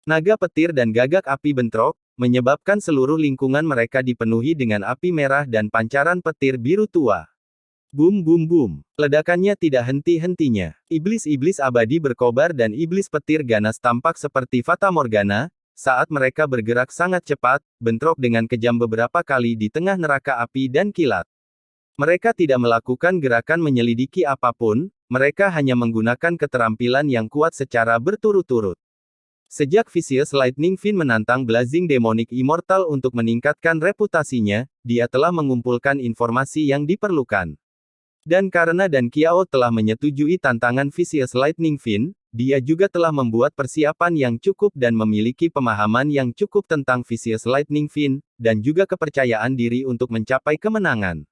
Naga petir dan gagak api bentrok, menyebabkan seluruh lingkungan mereka dipenuhi dengan api merah dan pancaran petir biru tua. Bum bum bum. Ledakannya tidak henti-hentinya. Iblis-iblis abadi berkobar dan iblis petir ganas tampak seperti Fata Morgana, saat mereka bergerak sangat cepat, bentrok dengan kejam beberapa kali di tengah neraka api dan kilat. Mereka tidak melakukan gerakan menyelidiki apapun, mereka hanya menggunakan keterampilan yang kuat secara berturut-turut. Sejak Vicious Lightning Fin menantang Blazing Demonic Immortal untuk meningkatkan reputasinya, dia telah mengumpulkan informasi yang diperlukan. Dan karena Dan Kiao telah menyetujui tantangan Vicious Lightning Fin, dia juga telah membuat persiapan yang cukup dan memiliki pemahaman yang cukup tentang Vicious Lightning Fin, dan juga kepercayaan diri untuk mencapai kemenangan.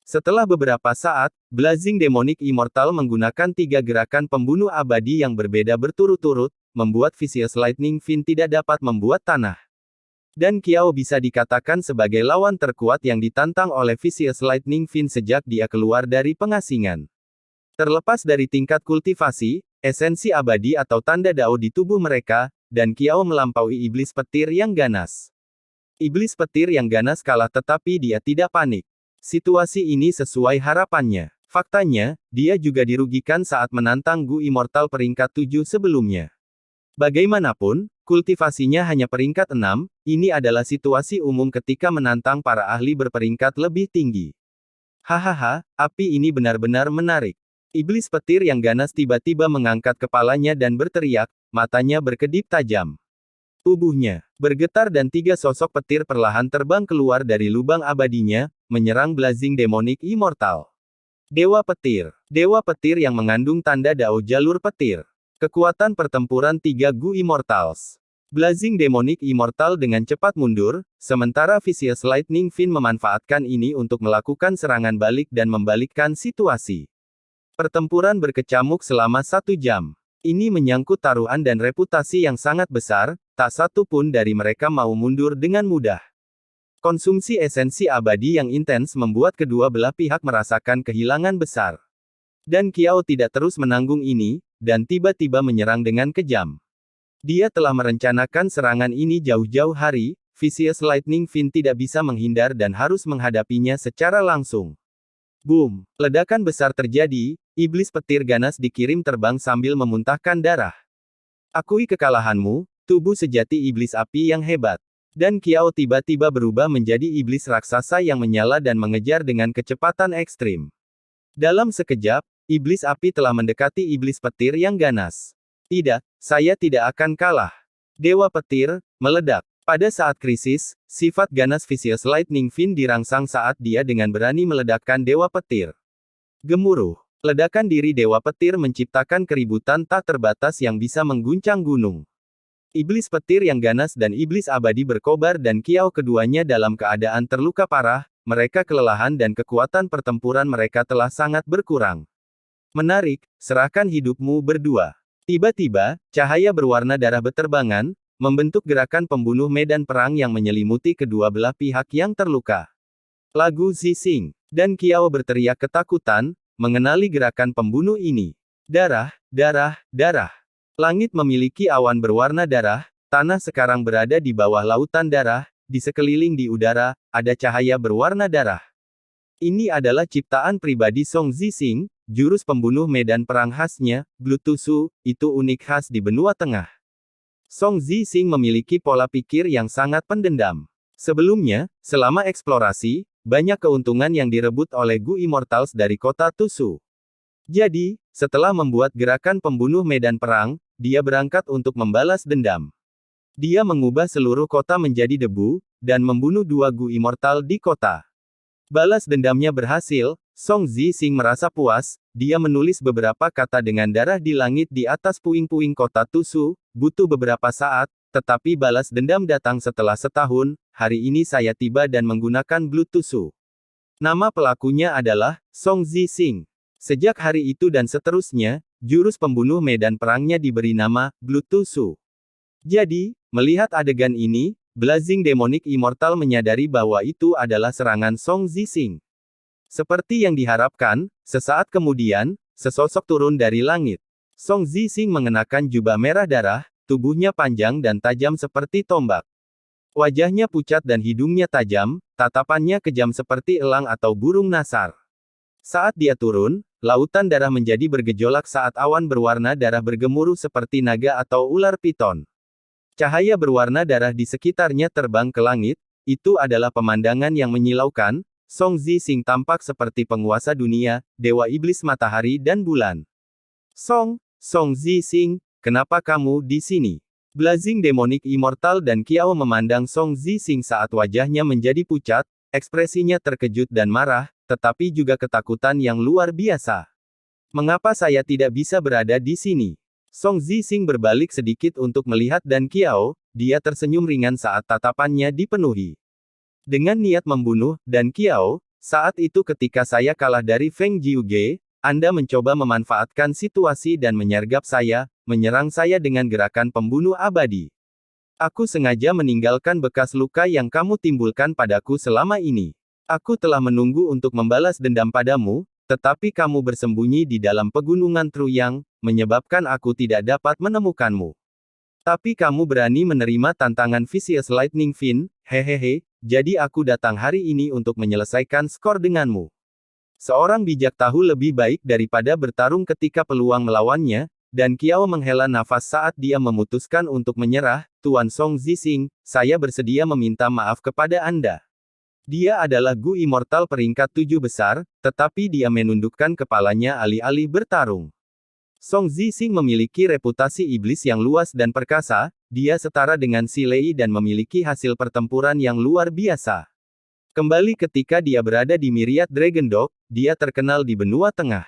Setelah beberapa saat, Blazing Demonic Immortal menggunakan 3 gerakan pembunuh abadi yang berbeda berturut-turut, membuat Vicious Lightning Fin tidak dapat membuat tanah. Dan Kiao bisa dikatakan sebagai lawan terkuat yang ditantang oleh Vicious Lightning Fin sejak dia keluar dari pengasingan. Terlepas dari tingkat kultivasi, esensi abadi atau tanda Dao di tubuh mereka, Dan Kiao melampaui iblis petir yang ganas. Iblis petir yang ganas kalah tetapi dia tidak panik. Situasi ini sesuai harapannya. Faktanya, dia juga dirugikan saat menantang Gu Immortal peringkat 7 sebelumnya. Bagaimanapun, kultivasinya hanya peringkat 6, ini adalah situasi umum ketika menantang para ahli berperingkat lebih tinggi. Hahaha, api ini benar-benar menarik. Iblis petir yang ganas tiba-tiba mengangkat kepalanya dan berteriak, matanya berkedip tajam. Tubuhnya bergetar dan 3 sosok petir perlahan terbang keluar dari lubang abadinya, menyerang Blazing Demonic Immortal. Dewa petir yang mengandung tanda Dao jalur petir. Kekuatan pertempuran 3 Gu Immortals. Blazing Demonic Immortal dengan cepat mundur, sementara Vicious Lightning Fin memanfaatkan ini untuk melakukan serangan balik dan membalikkan situasi. Pertempuran berkecamuk selama 1 jam. Ini menyangkut taruhan dan reputasi yang sangat besar, tak satu pun dari mereka mau mundur dengan mudah. Konsumsi esensi abadi yang intens membuat kedua belah pihak merasakan kehilangan besar. Dan Kiao tidak terus menanggung ini, dan tiba-tiba menyerang dengan kejam. Dia telah merencanakan serangan ini jauh-jauh hari, Vicious Lightning Fin tidak bisa menghindar dan harus menghadapinya secara langsung. Boom! Ledakan besar terjadi, iblis petir ganas dikirim terbang sambil memuntahkan darah. Akui kekalahanmu, tubuh sejati iblis api yang hebat. Dan Kiao tiba-tiba berubah menjadi iblis raksasa yang menyala dan mengejar dengan kecepatan ekstrim. Dalam sekejap, iblis api telah mendekati iblis petir yang ganas. Tidak, saya tidak akan kalah. Dewa petir, meledak. Pada saat krisis, sifat ganas Vicious Lightning Fin dirangsang saat dia dengan berani meledakkan dewa petir. Gemuruh. Ledakan diri dewa petir menciptakan keributan tak terbatas yang bisa mengguncang gunung. Iblis petir yang ganas dan iblis abadi berkobar dan Kiao keduanya dalam keadaan terluka parah, mereka kelelahan dan kekuatan pertempuran mereka telah sangat berkurang. Menarik, serahkan hidupmu berdua. Tiba-tiba, cahaya berwarna darah beterbangan, membentuk gerakan pembunuh medan perang yang menyelimuti kedua belah pihak yang terluka. Lagu Zixing. Dan Kiao berteriak ketakutan, mengenali gerakan pembunuh ini. Darah, darah, darah. Langit memiliki awan berwarna darah, tanah sekarang berada di bawah lautan darah, di sekeliling di udara, ada cahaya berwarna darah. Ini adalah ciptaan pribadi Song Zixing, jurus pembunuh medan perang khasnya, Blood Tusu, itu unik khas di benua tengah. Song Zixing memiliki pola pikir yang sangat pendendam. Sebelumnya, selama eksplorasi, banyak keuntungan yang direbut oleh Gu Immortals dari kota Tusu. Jadi, setelah membuat gerakan pembunuh medan perang, dia berangkat untuk membalas dendam. Dia mengubah seluruh kota menjadi debu, dan membunuh 2 Gu Immortal di kota. Balas dendamnya berhasil, Song Zixing merasa puas, dia menulis beberapa kata dengan darah di langit di atas puing-puing kota Tusu, butuh beberapa saat, tetapi balas dendam datang setelah setahun, hari ini saya tiba dan menggunakan Blood Tusu. Nama pelakunya adalah, Song Zixing. Sejak hari itu dan seterusnya, jurus pembunuh medan perangnya diberi nama, Blood Tusu. Jadi, melihat adegan ini, Blazing Demonic Immortal menyadari bahwa itu adalah serangan Song Zixing. Seperti yang diharapkan, sesaat kemudian, sesosok turun dari langit. Song Zixing mengenakan jubah merah darah, tubuhnya panjang dan tajam seperti tombak. Wajahnya pucat dan hidungnya tajam, tatapannya kejam seperti elang atau burung nasar. Saat dia turun, lautan darah menjadi bergejolak saat awan berwarna darah bergemuruh seperti naga atau ular piton. Cahaya berwarna darah di sekitarnya terbang ke langit, itu adalah pemandangan yang menyilaukan. Song Zixing tampak seperti penguasa dunia, dewa iblis matahari dan bulan. Song Zixing, kenapa kamu di sini? Blazing Demonic Immortal dan Qiao memandang Song Zixing saat wajahnya menjadi pucat, ekspresinya terkejut dan marah, tetapi juga ketakutan yang luar biasa. Mengapa saya tidak bisa berada di sini? Song Zixing berbalik sedikit untuk melihat dan Qiao, dia tersenyum ringan saat tatapannya dipenuhi dengan niat membunuh, dan Qiao, saat itu ketika saya kalah dari Feng Jiuge, Anda mencoba memanfaatkan situasi dan menyergap saya, menyerang saya dengan gerakan pembunuh abadi. Aku sengaja meninggalkan bekas luka yang kamu timbulkan padaku selama ini. Aku telah menunggu untuk membalas dendam padamu, tetapi kamu bersembunyi di dalam pegunungan Truyang, menyebabkan aku tidak dapat menemukanmu. Tapi kamu berani menerima tantangan Vicious Lightning Fin, hehehe, jadi aku datang hari ini untuk menyelesaikan skor denganmu. Seorang bijak tahu lebih baik daripada bertarung ketika peluang melawannya, dan Qiao menghela nafas saat dia memutuskan untuk menyerah. Tuan Song Zixing, saya bersedia meminta maaf kepada Anda. Dia adalah Gu Immortal peringkat 7 besar, tetapi dia menundukkan kepalanya alih-alih bertarung. Song Zixing memiliki reputasi iblis yang luas dan perkasa, dia setara dengan Si Lei dan memiliki hasil pertempuran yang luar biasa. Kembali ketika dia berada di Myriad Dragon Dog, dia terkenal di benua tengah.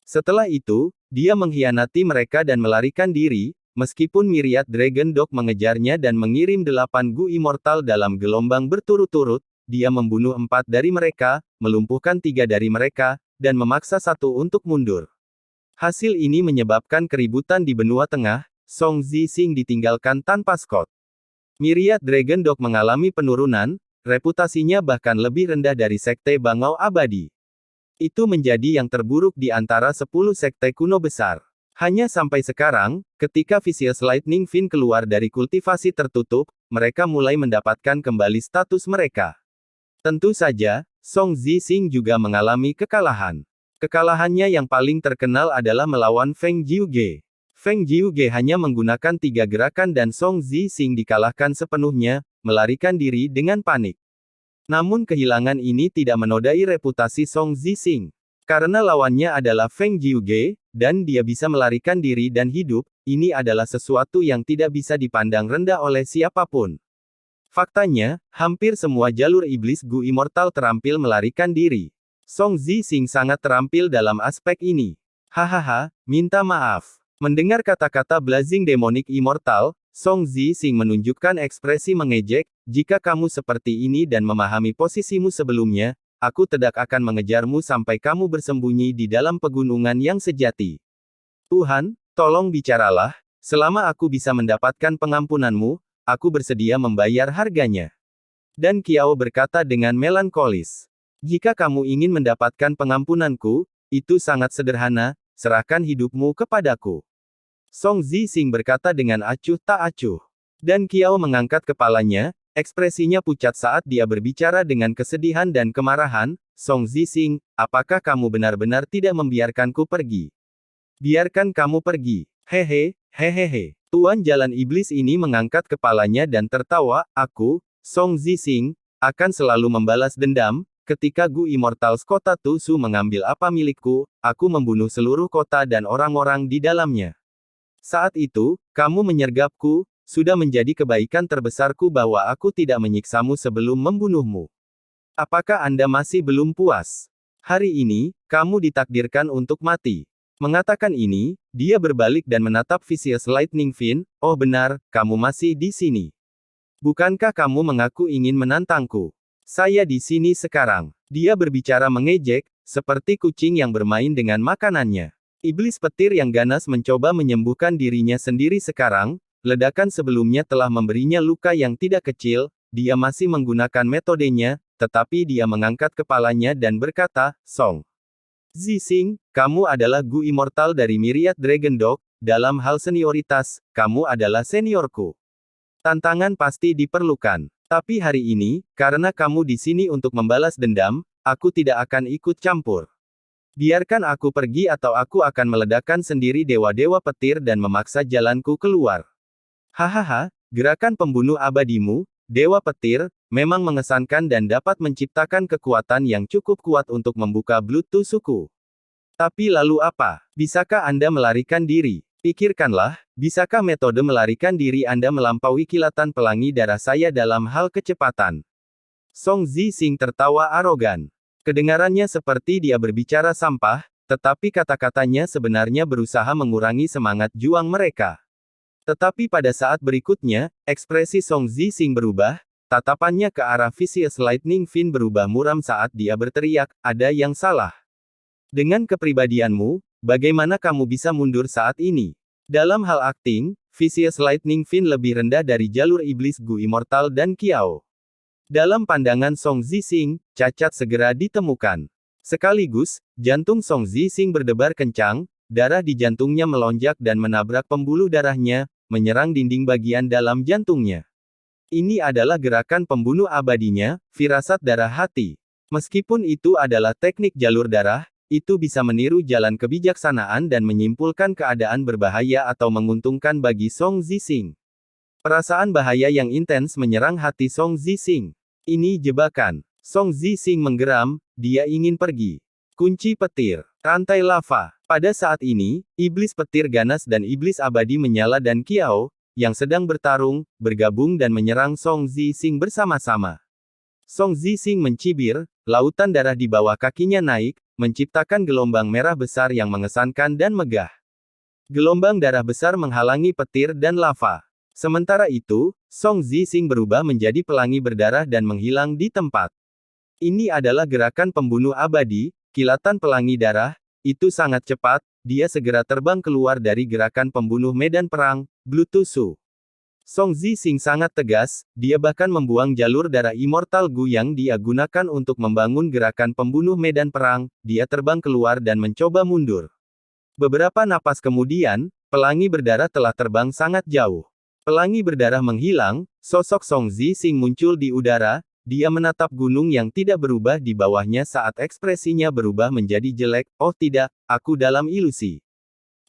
Setelah itu, dia mengkhianati mereka dan melarikan diri, meskipun Myriad Dragon Dog mengejarnya dan mengirim 8 Gu Immortal dalam gelombang berturut-turut. Dia membunuh 4 dari mereka, melumpuhkan 3 dari mereka, dan memaksa 1 untuk mundur. Hasil ini menyebabkan keributan di benua tengah. Song Zixing ditinggalkan tanpa skot. Myriad Dragon Dog mengalami penurunan, reputasinya bahkan lebih rendah dari Sekte Bangau Abadi. Itu menjadi yang terburuk di antara 10 sekte kuno besar. Hanya sampai sekarang, ketika Vicious Lightning Fin keluar dari kultivasi tertutup, mereka mulai mendapatkan kembali status mereka. Tentu saja, Song Zixing juga mengalami kekalahan. Kekalahannya yang paling terkenal adalah melawan Feng Jiuge. Feng Jiuge hanya menggunakan 3 gerakan dan Song Zixing dikalahkan sepenuhnya, melarikan diri dengan panik. Namun kehilangan ini tidak menodai reputasi Song Zixing. Karena lawannya adalah Feng Jiuge, dan dia bisa melarikan diri dan hidup, ini adalah sesuatu yang tidak bisa dipandang rendah oleh siapapun. Faktanya, hampir semua jalur iblis Gu Immortal terampil melarikan diri. Song Zixing sangat terampil dalam aspek ini. Hahaha, minta maaf. Mendengar kata-kata Blazing Demonic Immortal, Song Zixing menunjukkan ekspresi mengejek, jika kamu seperti ini dan memahami posisimu sebelumnya, aku tidak akan mengejarmu sampai kamu bersembunyi di dalam pegunungan yang sejati. Tuhan, tolong bicaralah, selama aku bisa mendapatkan pengampunanmu, aku bersedia membayar harganya. Dan Qiao berkata dengan melankolis, jika kamu ingin mendapatkan pengampunanku, itu sangat sederhana, serahkan hidupmu kepadaku. Song Zixing berkata dengan acuh tak acuh. Dan Qiao mengangkat kepalanya, Ekspresinya pucat saat dia berbicara dengan kesedihan dan kemarahan. Song Zixing, apakah kamu benar-benar tidak membiarkanku pergi? Biarkan kamu pergi. Hehe, hehehe. Tuan Jalan Iblis ini mengangkat kepalanya dan tertawa. Aku, Song Zixing, akan selalu membalas dendam. Ketika Gu Immortals kota Tusu mengambil apa milikku, aku membunuh seluruh kota dan orang-orang di dalamnya. Saat itu, kamu menyergapku, sudah menjadi kebaikan terbesarku bahwa aku tidak menyiksamu sebelum membunuhmu. Apakah Anda masih belum puas? Hari ini, kamu ditakdirkan untuk mati. Mengatakan ini, dia berbalik dan menatap Vicious Lightning Fin. Oh benar, kamu masih di sini. Bukankah kamu mengaku ingin menantangku? Saya di sini sekarang. Dia berbicara mengejek, seperti kucing yang bermain dengan makanannya. Iblis petir yang ganas mencoba menyembuhkan dirinya sendiri sekarang. Ledakan sebelumnya telah memberinya luka yang tidak kecil. Dia masih menggunakan metodenya, tetapi dia mengangkat kepalanya dan berkata, Song Zixing, kamu adalah Gu Immortal dari Myriad Dragon Dog. Dalam hal senioritas, kamu adalah seniorku. Tantangan pasti diperlukan. Tapi hari ini, karena kamu di sini untuk membalas dendam, aku tidak akan ikut campur. Biarkan aku pergi atau aku akan meledakkan sendiri dewa-dewa petir dan memaksa jalanku keluar. Hahaha, gerakan pembunuh abadimu, Dewa Petir, memang mengesankan dan dapat menciptakan kekuatan yang cukup kuat untuk membuka Bluetooth suku. Tapi lalu apa? Bisakah Anda melarikan diri? Pikirkanlah, bisakah metode melarikan diri Anda melampaui kilatan pelangi darah saya dalam hal kecepatan? Song Zixing tertawa arogan. Kedengarannya seperti dia berbicara sampah, tetapi kata-katanya sebenarnya berusaha mengurangi semangat juang mereka. Tetapi pada saat berikutnya, ekspresi Song Zixing berubah, tatapannya ke arah Vicious Lightning Fin berubah muram saat dia berteriak, ada yang salah. Dengan kepribadianmu, bagaimana kamu bisa mundur saat ini? Dalam hal akting, Vicious Lightning Fin lebih rendah dari jalur iblis Gu Immortal dan Kiao. Dalam pandangan Song Zixing, cacat segera ditemukan. Sekaligus, jantung Song Zixing berdebar kencang, darah di jantungnya melonjak dan menabrak pembuluh darahnya, menyerang dinding bagian dalam jantungnya. Ini adalah gerakan pembunuh abadinya, firasat darah hati. Meskipun itu adalah teknik jalur darah, itu bisa meniru jalan kebijaksanaan dan menyimpulkan keadaan berbahaya atau menguntungkan bagi Song Zixing. Perasaan bahaya yang intens menyerang hati Song Zixing. Ini jebakan. Song Zixing menggeram, dia ingin pergi. Kunci petir. Rantai lava. Pada saat ini, iblis petir ganas dan iblis abadi menyala dan Kiao, yang sedang bertarung, bergabung dan menyerang Song Zixing bersama-sama. Song Zixing mencibir, lautan darah di bawah kakinya naik, menciptakan gelombang merah besar yang mengesankan dan megah. Gelombang darah besar menghalangi petir dan lava. Sementara itu, Song Zixing berubah menjadi pelangi berdarah dan menghilang di tempat. Ini adalah gerakan pembunuh abadi, kilatan pelangi darah. Itu sangat cepat, dia segera terbang keluar dari gerakan pembunuh medan perang, Bluetooth Su. Song Zixing sangat tegas, dia bahkan membuang jalur darah Immortal Gu yang dia gunakan untuk membangun gerakan pembunuh medan perang, dia terbang keluar dan mencoba mundur. Beberapa napas kemudian, pelangi berdarah telah terbang sangat jauh. Pelangi berdarah menghilang, sosok Song Zixing muncul di udara. Dia menatap gunung yang tidak berubah di bawahnya saat ekspresinya berubah menjadi jelek. Oh tidak, aku dalam ilusi.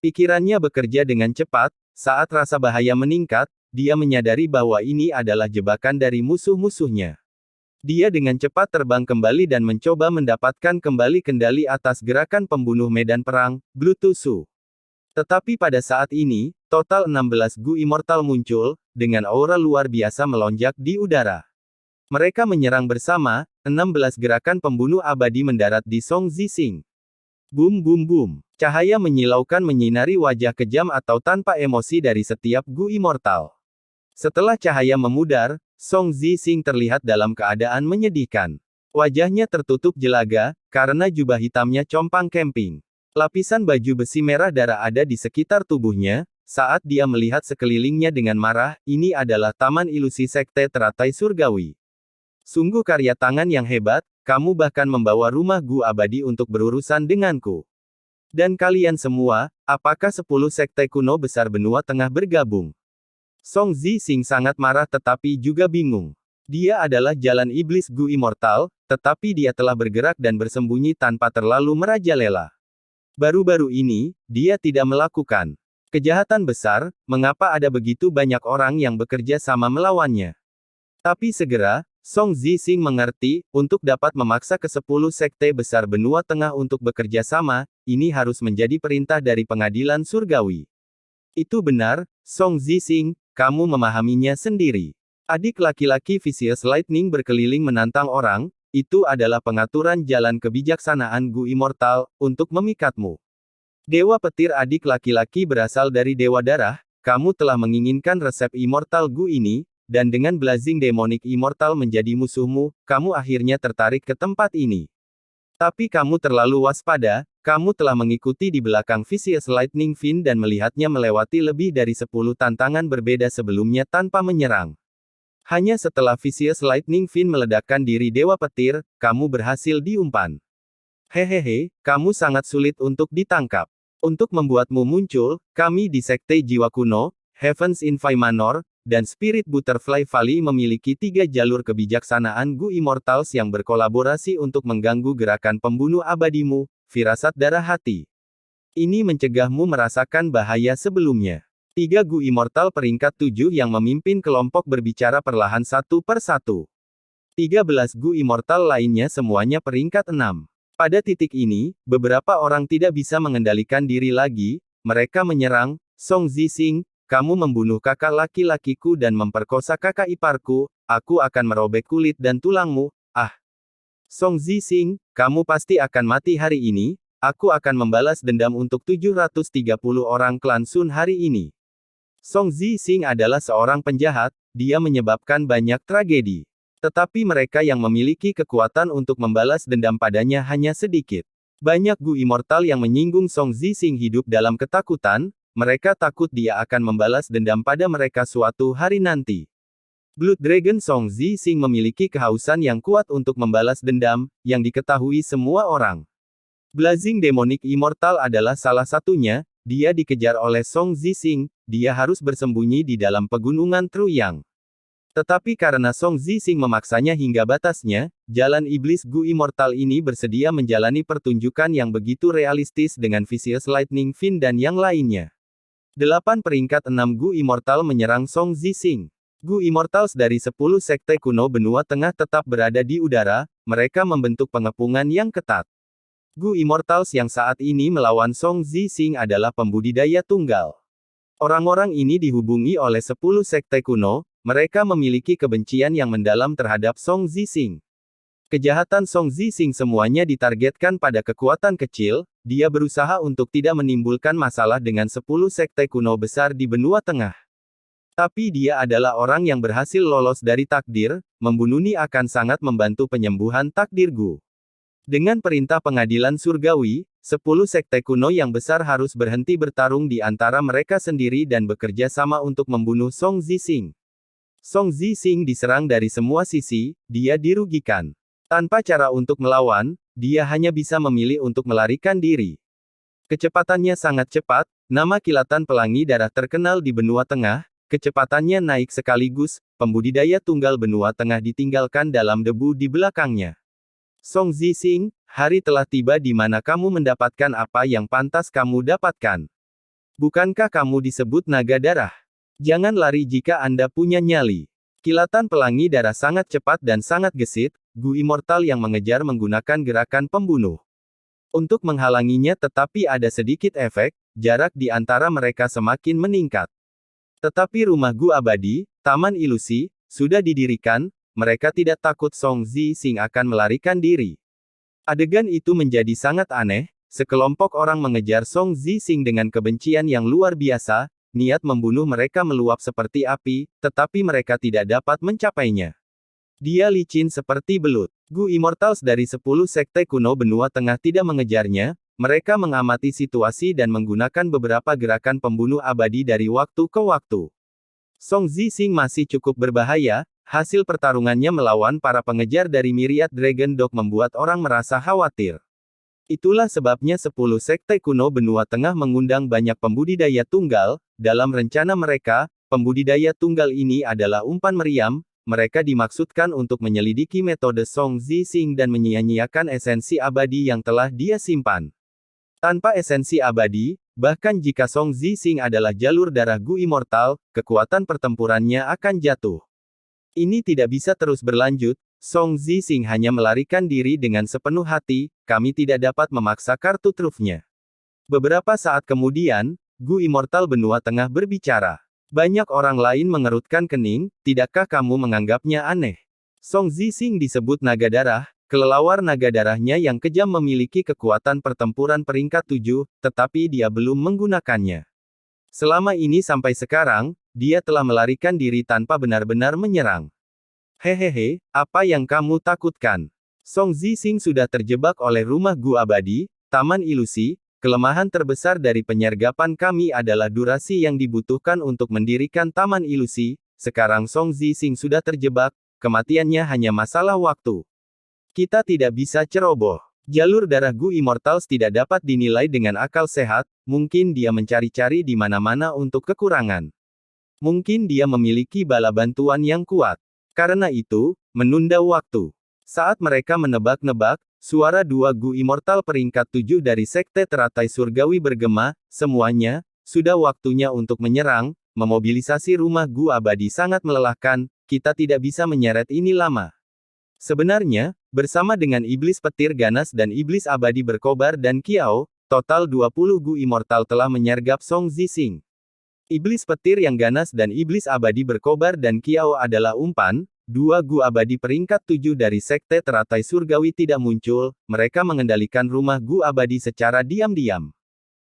Pikirannya bekerja dengan cepat, saat rasa bahaya meningkat, dia menyadari bahwa ini adalah jebakan dari musuh-musuhnya. Dia dengan cepat terbang kembali dan mencoba mendapatkan kembali kendali atas gerakan pembunuh medan perang, Bluetooth Su. Tetapi pada saat ini, total 16 Gu Immortal muncul, dengan aura luar biasa melonjak di udara. Mereka menyerang bersama, 16 gerakan pembunuh abadi mendarat di Song Zixing. Boom boom boom. Cahaya menyilaukan menyinari wajah kejam atau tanpa emosi dari setiap Gu Immortal. Setelah cahaya memudar, Song Zixing terlihat dalam keadaan menyedihkan. Wajahnya tertutup jelaga, karena jubah hitamnya compang camping. Lapisan baju besi merah darah ada di sekitar tubuhnya, saat dia melihat sekelilingnya dengan marah, ini adalah taman ilusi sekte teratai surgawi. Sungguh karya tangan yang hebat, kamu bahkan membawa rumah Gu abadi untuk berurusan denganku. Dan kalian semua, apakah 10 sekte kuno besar benua tengah bergabung? Song Zixing sangat marah tetapi juga bingung. Dia adalah jalan iblis Gu Immortal, tetapi dia telah bergerak dan bersembunyi tanpa terlalu merajalela. Baru-baru ini, dia tidak melakukan kejahatan besar, mengapa ada begitu banyak orang yang bekerja sama melawannya. Tapi segera, Song Zixing mengerti, untuk dapat memaksa ke-10 sekte besar benua tengah untuk bekerja sama, ini harus menjadi perintah dari pengadilan surgawi. Itu benar, Song Zixing, kamu memahaminya sendiri. Adik laki-laki Vicious Lightning berkeliling menantang orang, itu adalah pengaturan jalan kebijaksanaan Gu Immortal, untuk memikatmu. Dewa petir adik laki-laki berasal dari Dewa Darah, kamu telah menginginkan resep Immortal Gu ini, dan dengan Blazing Demonic Immortal menjadi musuhmu, kamu akhirnya tertarik ke tempat ini. Tapi kamu terlalu waspada, kamu telah mengikuti di belakang Vicious Lightning Fin dan melihatnya melewati lebih dari 10 tantangan berbeda sebelumnya tanpa menyerang. Hanya setelah Vicious Lightning Fin meledakkan diri Dewa Petir, kamu berhasil diumpan. Hehehe, kamu sangat sulit untuk ditangkap. Untuk membuatmu muncul, kami di Sekte Jiwa Kuno, Heavens in Manor, dan Spirit Butterfly Valley memiliki 3 jalur kebijaksanaan Gu Immortals yang berkolaborasi untuk mengganggu gerakan pembunuh abadimu, firasat darah hati. Ini mencegahmu merasakan bahaya sebelumnya. 3 Gu Immortal peringkat 7 yang memimpin kelompok berbicara perlahan satu per satu. 13 Gu Immortal lainnya semuanya peringkat 6. Pada titik ini, beberapa orang tidak bisa mengendalikan diri lagi, mereka menyerang, Song Zixing, kamu membunuh kakak laki-lakiku dan memperkosa kakak iparku, aku akan merobek kulit dan tulangmu, ah. Song Zixing, kamu pasti akan mati hari ini, aku akan membalas dendam untuk 730 orang klan Sun hari ini. Song Zixing adalah seorang penjahat, dia menyebabkan banyak tragedi. Tetapi mereka yang memiliki kekuatan untuk membalas dendam padanya hanya sedikit. Banyak Gu Immortal yang menyinggung Song Zixing hidup dalam ketakutan, mereka takut dia akan membalas dendam pada mereka suatu hari nanti. Blood Dragon Song Zixing memiliki kehausan yang kuat untuk membalas dendam, yang diketahui semua orang. Blazing Demonic Immortal adalah salah satunya, dia dikejar oleh Song Zixing, dia harus bersembunyi di dalam pegunungan Truyang. Tetapi karena Song Zixing memaksanya hingga batasnya, jalan iblis Gu Immortal ini bersedia menjalani pertunjukan yang begitu realistis dengan Vicious Lightning Fin dan yang lainnya. 8 peringkat 6 Gu Immortal menyerang Song Zixing. Gu Immortals dari 10 sekte kuno benua tengah tetap berada di udara, mereka membentuk pengepungan yang ketat. Gu Immortals yang saat ini melawan Song Zixing adalah pembudidaya tunggal. Orang-orang ini dihubungi oleh 10 sekte kuno, mereka memiliki kebencian yang mendalam terhadap Song Zixing. Kejahatan Song Zixing semuanya ditargetkan pada kekuatan kecil, dia berusaha untuk tidak menimbulkan masalah dengan 10 sekte kuno besar di benua tengah. Tapi dia adalah orang yang berhasil lolos dari takdir, membunuhnya akan sangat membantu penyembuhan takdir Gu. Dengan perintah pengadilan surgawi, 10 sekte kuno yang besar harus berhenti bertarung di antara mereka sendiri dan bekerja sama untuk membunuh Song Zixing. Song Zixing diserang dari semua sisi, dia dirugikan. Tanpa cara untuk melawan, dia hanya bisa memilih untuk melarikan diri. Kecepatannya sangat cepat, nama kilatan pelangi darah terkenal di benua tengah, kecepatannya naik sekaligus, pembudidaya tunggal benua tengah ditinggalkan dalam debu di belakangnya. Song Zixing, hari telah tiba di mana kamu mendapatkan apa yang pantas kamu dapatkan. Bukankah kamu disebut naga darah? Jangan lari jika Anda punya nyali. Kilatan pelangi darah sangat cepat dan sangat gesit, Gu Immortal yang mengejar menggunakan gerakan pembunuh. Untuk menghalanginya tetapi ada sedikit efek, jarak di antara mereka semakin meningkat. Tetapi rumah Gu abadi, Taman Ilusi, sudah didirikan, mereka tidak takut Song Zixing akan melarikan diri. Adegan itu menjadi sangat aneh, sekelompok orang mengejar Song Zixing dengan kebencian yang luar biasa, niat membunuh mereka meluap seperti api, tetapi mereka tidak dapat mencapainya. Dia licin seperti belut. Gu Immortals dari 10 sekte kuno benua tengah tidak mengejarnya, mereka mengamati situasi dan menggunakan beberapa gerakan pembunuh abadi dari waktu ke waktu. Song Zixing masih cukup berbahaya, hasil pertarungannya melawan para pengejar dari Myriad Dragon Dog membuat orang merasa khawatir. Itulah sebabnya 10 sekte kuno benua tengah mengundang banyak pembudidaya tunggal, dalam rencana mereka, pembudidaya tunggal ini adalah umpan meriam, mereka dimaksudkan untuk menyelidiki metode Song Zixing dan menyia-nyiakan esensi abadi yang telah dia simpan. Tanpa esensi abadi, bahkan jika Song Zixing adalah jalur darah Gu Immortal, kekuatan pertempurannya akan jatuh. Ini tidak bisa terus berlanjut. Song Zixing hanya melarikan diri dengan sepenuh hati, kami tidak dapat memaksa kartu trufnya. Beberapa saat kemudian, Gu Immortal benua tengah berbicara. Banyak orang lain mengerutkan kening, tidakkah kamu menganggapnya aneh? Song Zixing disebut naga darah, kelelawar naga darahnya yang kejam memiliki kekuatan pertempuran peringkat 7, tetapi dia belum menggunakannya. Selama ini sampai sekarang, dia telah melarikan diri tanpa benar-benar menyerang. Hehehe, apa yang kamu takutkan? Song Zixing sudah terjebak oleh rumah Gu abadi, taman ilusi. Kelemahan terbesar dari penyergapan kami adalah durasi yang dibutuhkan untuk mendirikan taman ilusi. Sekarang Song Zixing sudah terjebak, kematiannya hanya masalah waktu. Kita tidak bisa ceroboh. Jalur darah Gu Immortals tidak dapat dinilai dengan akal sehat, mungkin dia mencari-cari di mana-mana untuk kekurangan. Mungkin dia memiliki bala bantuan yang kuat. Karena itu, menunda waktu. Saat mereka menebak-nebak, suara dua Gu Immortal peringkat 7 dari Sekte Teratai Surgawi bergema, semuanya, sudah waktunya untuk menyerang, memobilisasi rumah Gu abadi sangat melelahkan, kita tidak bisa menyeret ini lama. Sebenarnya, bersama dengan Iblis Petir Ganas dan Iblis Abadi Berkobar dan Kiao, total 20 Gu Immortal telah menyergap Song Zixing. Iblis Petir yang ganas dan Iblis Abadi Berkobar dan Kiao adalah umpan, dua Gu abadi peringkat 7 dari Sekte Teratai Surgawi tidak muncul, mereka mengendalikan rumah Gu abadi secara diam-diam.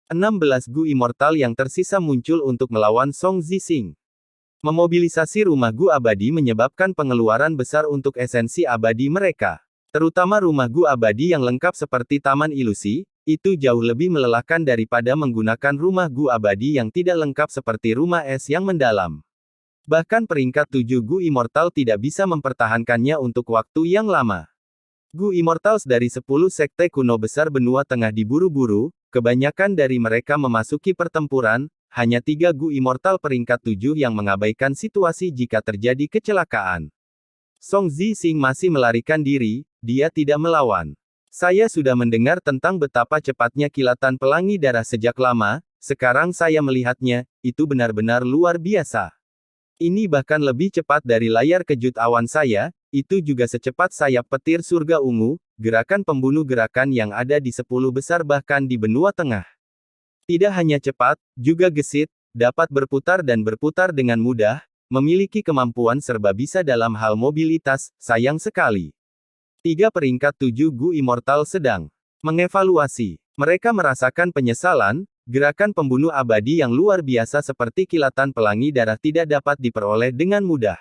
16 Gu Immortal yang tersisa muncul untuk melawan Song Zixing. Memobilisasi rumah Gu abadi menyebabkan pengeluaran besar untuk esensi abadi mereka. Terutama rumah Gu abadi yang lengkap seperti Taman Ilusi, itu jauh lebih melelahkan daripada menggunakan rumah Gu abadi yang tidak lengkap seperti rumah es yang mendalam. Bahkan peringkat 7 Gu Immortal tidak bisa mempertahankannya untuk waktu yang lama. Gu Immortals dari 10 sekte kuno besar benua tengah diburu-buru, kebanyakan dari mereka memasuki pertempuran, hanya 3 Gu Immortal peringkat 7 yang mengabaikan situasi jika terjadi kecelakaan. Song Zixing masih melarikan diri, dia tidak melawan. Saya sudah mendengar tentang betapa cepatnya kilatan pelangi darah sejak lama, sekarang saya melihatnya, itu benar-benar luar biasa. Ini bahkan lebih cepat dari layar kejut awan saya, itu juga secepat sayap petir surga ungu, gerakan pembunuh gerakan yang ada di 10 besar bahkan di benua tengah. Tidak hanya cepat, juga gesit, dapat berputar dan berputar dengan mudah, memiliki kemampuan serba bisa dalam hal mobilitas, sayang sekali. 3 peringkat 7 Gu Immortal sedang mengevaluasi. Mereka merasakan penyesalan, gerakan pembunuh abadi yang luar biasa seperti kilatan pelangi darah tidak dapat diperoleh dengan mudah.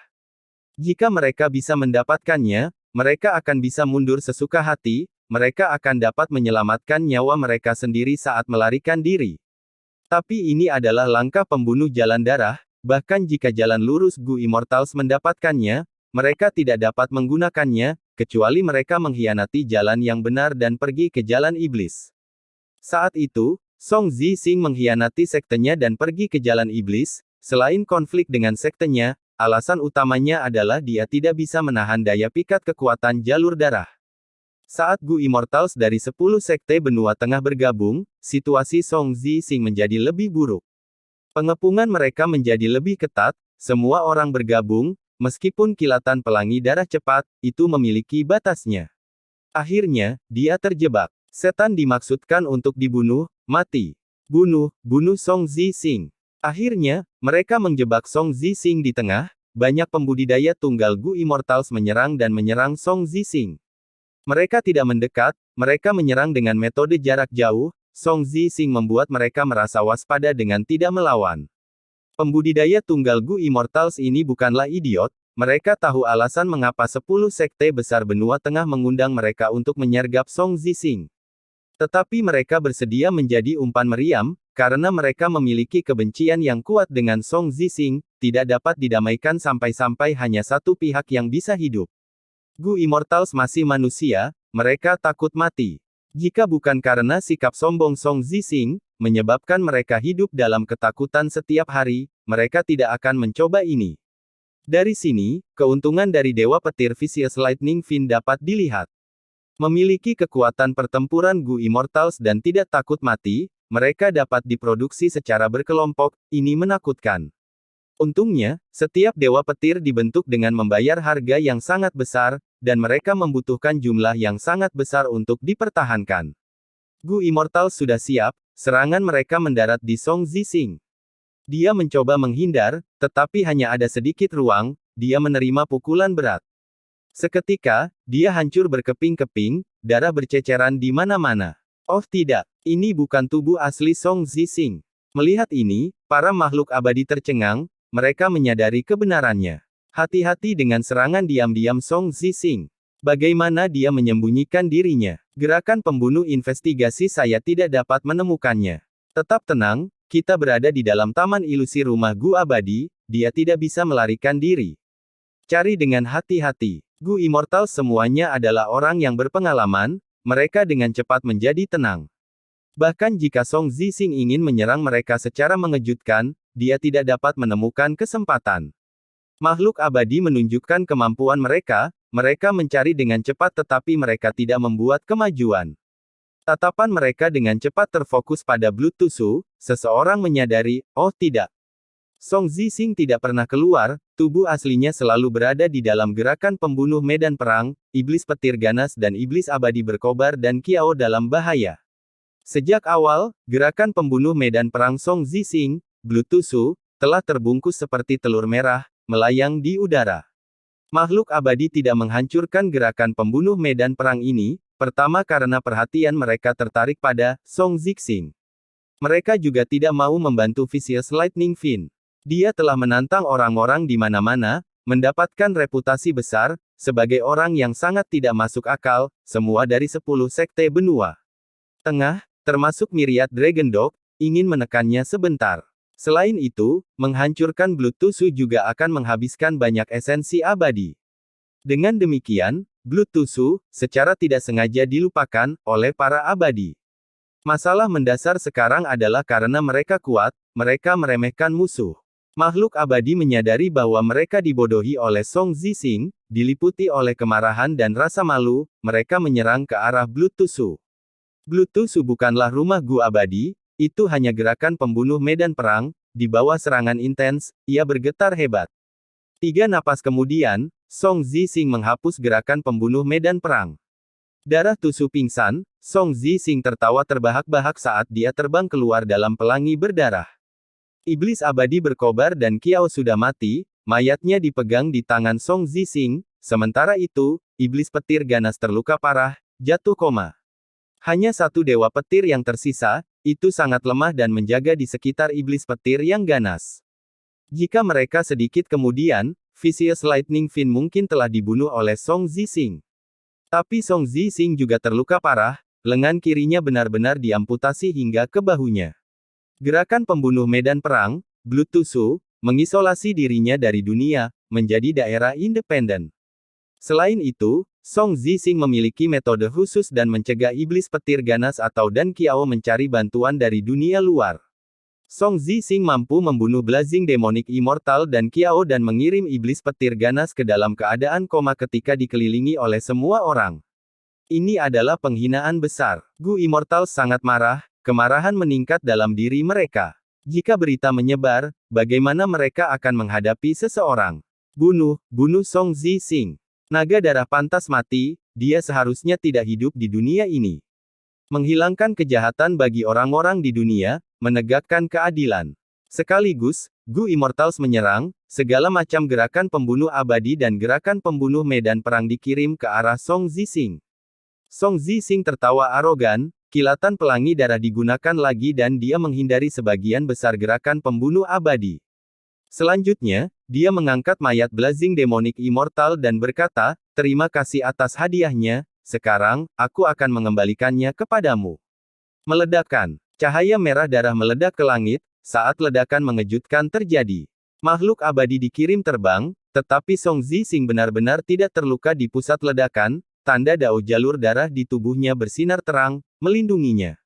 Jika mereka bisa mendapatkannya, mereka akan bisa mundur sesuka hati, mereka akan dapat menyelamatkan nyawa mereka sendiri saat melarikan diri. Tapi ini adalah langkah pembunuh jalan darah, bahkan jika jalan lurus Gu Immortals mendapatkannya, mereka tidak dapat menggunakannya, kecuali mereka mengkhianati jalan yang benar dan pergi ke jalan iblis. Saat itu, Song Zixing mengkhianati sektenya dan pergi ke jalan iblis, selain konflik dengan sektenya, alasan utamanya adalah dia tidak bisa menahan daya pikat kekuatan jalur darah. Saat Gu Immortals dari 10 sekte benua tengah bergabung, situasi Song Zixing menjadi lebih buruk. Pengepungan mereka menjadi lebih ketat, semua orang bergabung, meskipun kilatan pelangi darah cepat, itu memiliki batasnya. Akhirnya, dia terjebak. Setan dimaksudkan untuk dibunuh, mati. Bunuh Song Zixing. Akhirnya, mereka menjebak Song Zixing di tengah, banyak pembudidaya tunggal Gu Immortals menyerang dan menyerang Song Zixing. Mereka tidak mendekat, mereka menyerang dengan metode jarak jauh, Song Zixing membuat mereka merasa waspada dengan tidak melawan. Pembudidaya tunggal Gu Immortals ini bukanlah idiot, mereka tahu alasan mengapa 10 sekte besar benua tengah mengundang mereka untuk menyergap Song Zixing. Tetapi mereka bersedia menjadi umpan meriam, karena mereka memiliki kebencian yang kuat dengan Song Zixing, tidak dapat didamaikan sampai-sampai hanya satu pihak yang bisa hidup. Gu Immortals masih manusia, mereka takut mati. Jika bukan karena sikap sombong Song Zixing, menyebabkan mereka hidup dalam ketakutan setiap hari, mereka tidak akan mencoba ini. Dari sini, keuntungan dari Dewa Petir Vicious Lightning Fin dapat dilihat. Memiliki kekuatan pertempuran Gu Immortals dan tidak takut mati, mereka dapat diproduksi secara berkelompok, ini menakutkan. Untungnya, setiap Dewa Petir dibentuk dengan membayar harga yang sangat besar, dan mereka membutuhkan jumlah yang sangat besar untuk dipertahankan. Gu Immortals sudah siap, serangan mereka mendarat di Song Zixing. Dia mencoba menghindar, tetapi hanya ada sedikit ruang, dia menerima pukulan berat. Seketika, dia hancur berkeping-keping, darah berceceran di mana-mana. Oh tidak, ini bukan tubuh asli Song Zixing. Melihat ini, para makhluk abadi tercengang, mereka menyadari kebenarannya. Hati-hati dengan serangan diam-diam Song Zixing. Bagaimana dia menyembunyikan dirinya? Gerakan pembunuh investigasi saya tidak dapat menemukannya. Tetap tenang, kita berada di dalam taman ilusi rumah Gu abadi, dia tidak bisa melarikan diri. Cari dengan hati-hati. Gu Immortals semuanya adalah orang yang berpengalaman, mereka dengan cepat menjadi tenang. Bahkan jika Song Zixing ingin menyerang mereka secara mengejutkan, dia tidak dapat menemukan kesempatan. Makhluk abadi menunjukkan kemampuan mereka mencari dengan cepat tetapi mereka tidak membuat kemajuan. Tatapan mereka dengan cepat terfokus pada Blood Tusu, seseorang menyadari, oh tidak. Song Zixing tidak pernah keluar, tubuh aslinya selalu berada di dalam gerakan pembunuh medan perang, iblis petir ganas dan iblis abadi berkobar dan Kiao dalam bahaya. Sejak awal, gerakan pembunuh medan perang Song Zixing, Blood Tusu, telah terbungkus seperti telur merah, melayang di udara. Makhluk abadi tidak menghancurkan gerakan pembunuh medan perang ini, pertama karena perhatian mereka tertarik pada Song Zixing. Mereka juga tidak mau membantu Vicious Lightning Fin. Dia telah menantang orang-orang di mana-mana, mendapatkan reputasi besar, sebagai orang yang sangat tidak masuk akal, semua dari 10 sekte benua tengah, termasuk Myriad Dragon Dog, ingin menekannya sebentar. Selain itu, menghancurkan Blood Tusu juga akan menghabiskan banyak esensi abadi. Dengan demikian, Blood Tusu, secara tidak sengaja dilupakan, oleh para abadi. Masalah mendasar sekarang adalah karena mereka kuat, mereka meremehkan musuh. Makhluk abadi menyadari bahwa mereka dibodohi oleh Song Zixing, diliputi oleh kemarahan dan rasa malu, mereka menyerang ke arah Blood Tusu. Blood Tusu bukanlah rumah Gu abadi, itu hanya gerakan pembunuh medan perang, di bawah serangan intens, ia bergetar hebat. 3 napas kemudian, Song Zixing menghapus gerakan pembunuh medan perang. Darah Tusu pingsan, Song Zixing tertawa terbahak-bahak saat dia terbang keluar dalam pelangi berdarah. Iblis abadi berkobar dan Kiao sudah mati, mayatnya dipegang di tangan Song Zixing, sementara itu, iblis petir ganas terluka parah, jatuh koma. Hanya satu dewa petir yang tersisa, itu sangat lemah dan menjaga di sekitar iblis petir yang ganas. Jika mereka sedikit kemudian, Vicious Lightning Fin mungkin telah dibunuh oleh Song Zixing. Tapi Song Zixing juga terluka parah, lengan kirinya benar-benar diamputasi hingga ke bahunya. Gerakan pembunuh medan perang, Blood Tusu, mengisolasi dirinya dari dunia, menjadi daerah independen. Selain itu, Song Zixing memiliki metode khusus dan mencegah iblis petir ganas atau dan Kiao mencari bantuan dari dunia luar. Song Zixing mampu membunuh Blazing Demonic Immortal dan Kiao dan mengirim iblis petir ganas ke dalam keadaan koma ketika dikelilingi oleh semua orang. Ini adalah penghinaan besar. Gu Immortal sangat marah, kemarahan meningkat dalam diri mereka. Jika berita menyebar, bagaimana mereka akan menghadapi seseorang? Bunuh Song Zixing. Naga darah pantas mati, dia seharusnya tidak hidup di dunia ini. Menghilangkan kejahatan bagi orang-orang di dunia, menegakkan keadilan. Sekaligus, Gu Immortals menyerang, segala macam gerakan pembunuh abadi dan gerakan pembunuh medan perang dikirim ke arah Song Zixing. Song Zixing tertawa arogan, kilatan pelangi darah digunakan lagi dan dia menghindari sebagian besar gerakan pembunuh abadi. Selanjutnya, dia mengangkat mayat Blazing Demonic Immortal dan berkata, terima kasih atas hadiahnya, sekarang, aku akan mengembalikannya kepadamu. Meledakkan. Cahaya merah darah meledak ke langit, saat ledakan mengejutkan terjadi. Makhluk abadi dikirim terbang, tetapi Song Zixing benar-benar tidak terluka di pusat ledakan, tanda dao jalur darah di tubuhnya bersinar terang, melindunginya.